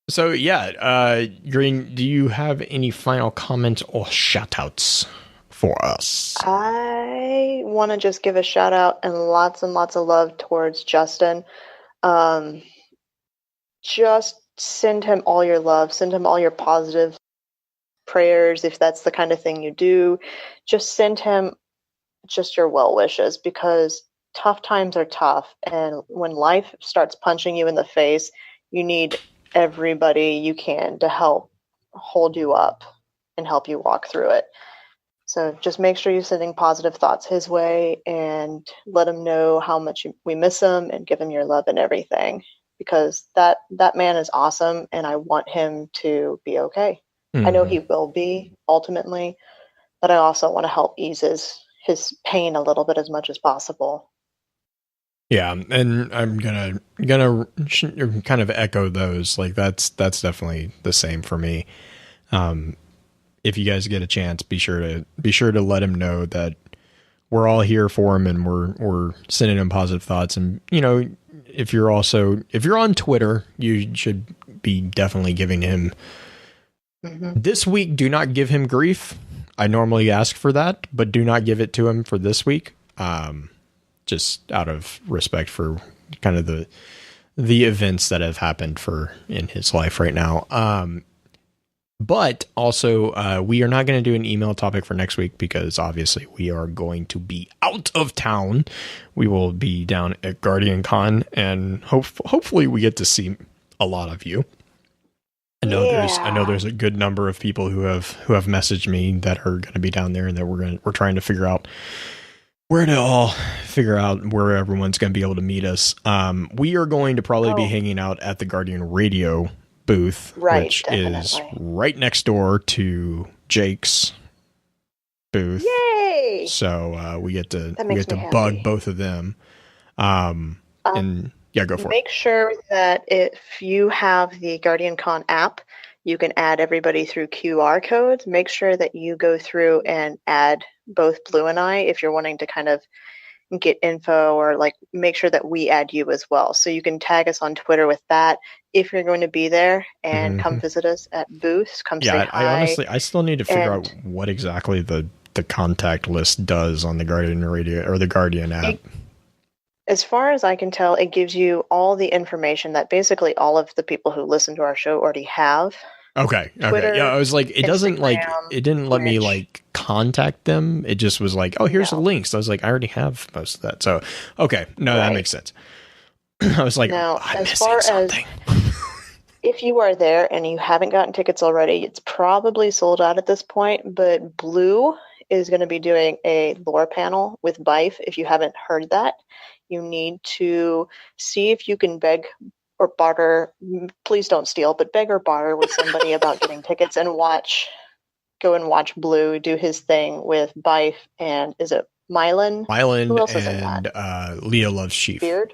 So yeah, Green, do you have any final comments or shoutouts for us? I want to just give a shout out and lots of love towards Justin. Just send him all your love, send him all your positive prayers if that's the kind of thing you do. Just send him just your well wishes, because tough times are tough, and when life starts punching you in the face, you need everybody you can to help hold you up and help you walk through it. So just make sure you're sending positive thoughts his way and let him know how much we miss him and give him your love and everything, because that man is awesome and I want him to be okay. I know he will be ultimately, but I also want to help ease his pain a little bit as much as possible. Yeah, and I'm gonna kind of echo those. That's definitely the same for me. If you guys get a chance, be sure to let him know that we're all here for him and we're sending him positive thoughts. And if you're on Twitter, you should be definitely giving him. This week, do not give him grief. I normally ask for that, but do not give it to him for this week. Just out of respect for kind of the events that have happened in his life right now. But also, we are not going to do an email topic for next week because obviously we are going to be out of town. We will be down at Guardian Con, and hopefully we get to see a lot of you. I know there's a good number of people who have messaged me that are going to be down there, and that we're trying to figure out where everyone's going to be able to meet us. We are going to probably be hanging out at the Guardian Radio booth, which is right next door to Jake's booth. Yay! So we get to bug both of them. And yeah, go for it. Make sure that if you have the Guardian Con app, you can add everybody through QR codes. Make sure that you go through and add both Blue and I if you're wanting to kind of get info, or make sure that we add you as well. So you can tag us on Twitter with that if you're going to be there, and come visit us at booths. Come say hi. I still need to figure out what exactly the contact list does on the Guardian Radio or the Guardian app. As far as I can tell, it gives you all the information that basically all of the people who listen to our show already have. Okay. Twitter, yeah, I was like, it doesn't Instagram, it didn't let me contact them. It just was like, oh, here's the links. I was like, I already have most of that. So, okay. No, that makes sense. I was like, now, I'm as missing far something. as if you are there and you haven't gotten tickets already, it's probably sold out at this point, but Blue is going to be doing a lore panel with Bife. If you haven't heard that, you need to see if you can beg or barter. Please don't steal, but beg or barter with somebody about getting tickets and go and watch Blue do his thing with Bife and is it Mylan? Who else is in that? Leah Loves Chief. Beard?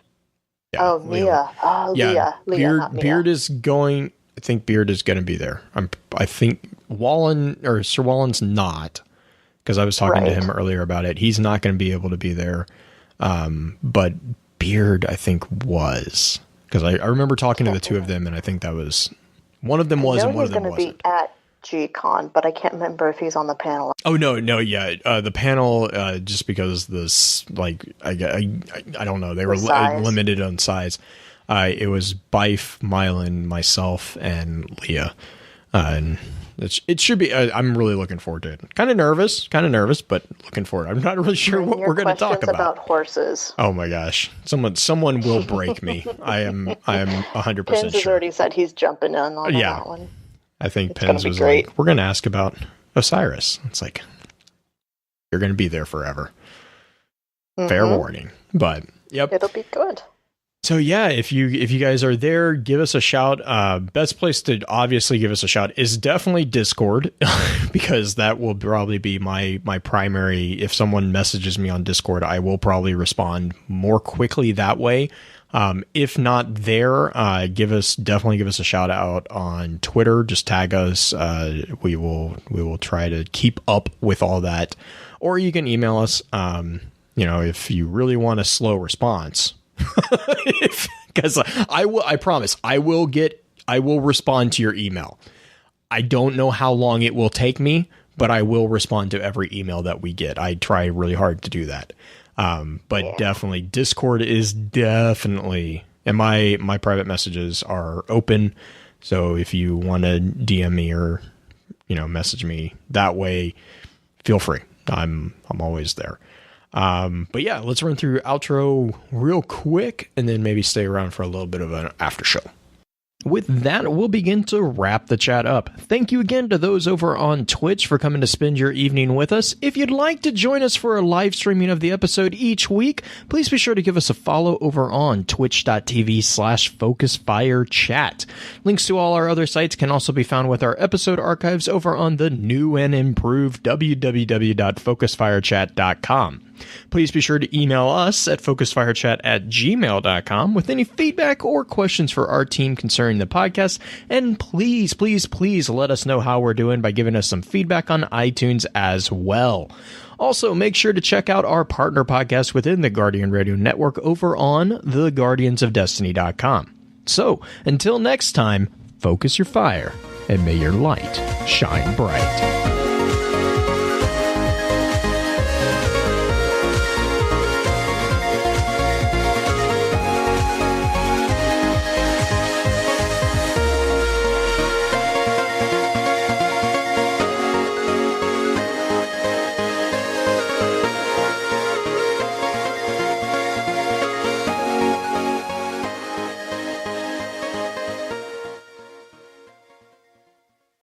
Yeah, oh, Leah. Oh, yeah, Leah, not Mia. Beard is going. I think Beard is going to be there. I think Wallen or Sir Wallen's not, because I was talking to him earlier about it. He's not going to be able to be there. But Beard, I think, was. Because I remember talking to the two of them, and I think that was... One of them was, and one of them wasn't. He's going to be at G-Con, but I can't remember if he's on the panel. Oh, no, yeah. The panel, just because this, like, I don't know, they were limited on size. It was Bife, Mylan, myself, and Leah. And it should be, I'm really looking forward to it. Kind of nervous, but looking forward. I'm not really sure what we're going to talk about horses. Oh my gosh. Someone will break me. I am 100% Pins has sure. already said he's jumping in on that one. I think Pins was great. Like, we're going to ask about Osiris. It's like, you're going to be there forever. Mm-hmm. Fair warning. But, yep. It'll be good. So yeah, if you guys are there, give us a shout. Best place to obviously give us a shout is definitely Discord, because that will probably be my primary. If someone messages me on Discord, I will probably respond more quickly that way. If not there, definitely give us a shout out on Twitter. Just tag us. We will try to keep up with all that. Or you can email us. If you really want a slow response. Because I promise I will respond to your email. I don't know how long it will take me, but I will respond to every email that we get. I try really hard to do that. Definitely Discord is definitely, and my private messages are open. So if you want to DM me or, message me that way, feel free. I'm always there. But yeah, let's run through outro real quick and then maybe stay around for a little bit of an after show. With that, we'll begin to wrap the chat up. Thank you again to those over on Twitch for coming to spend your evening with us. If you'd like to join us for a live streaming of the episode each week, please be sure to give us a follow over on twitch.tv/FocusFireChat. Links to all our other sites can also be found with our episode archives over on the new and improved www.focusfirechat.com. Please be sure to email us at focusfirechat@gmail.com with any feedback or questions for our team concerning the podcast. And please, please, please let us know how we're doing by giving us some feedback on iTunes as well. Also, make sure to check out our partner podcast within the Guardian Radio Network over on theguardiansofdestiny.com. So, until next time, focus your fire and may your light shine bright.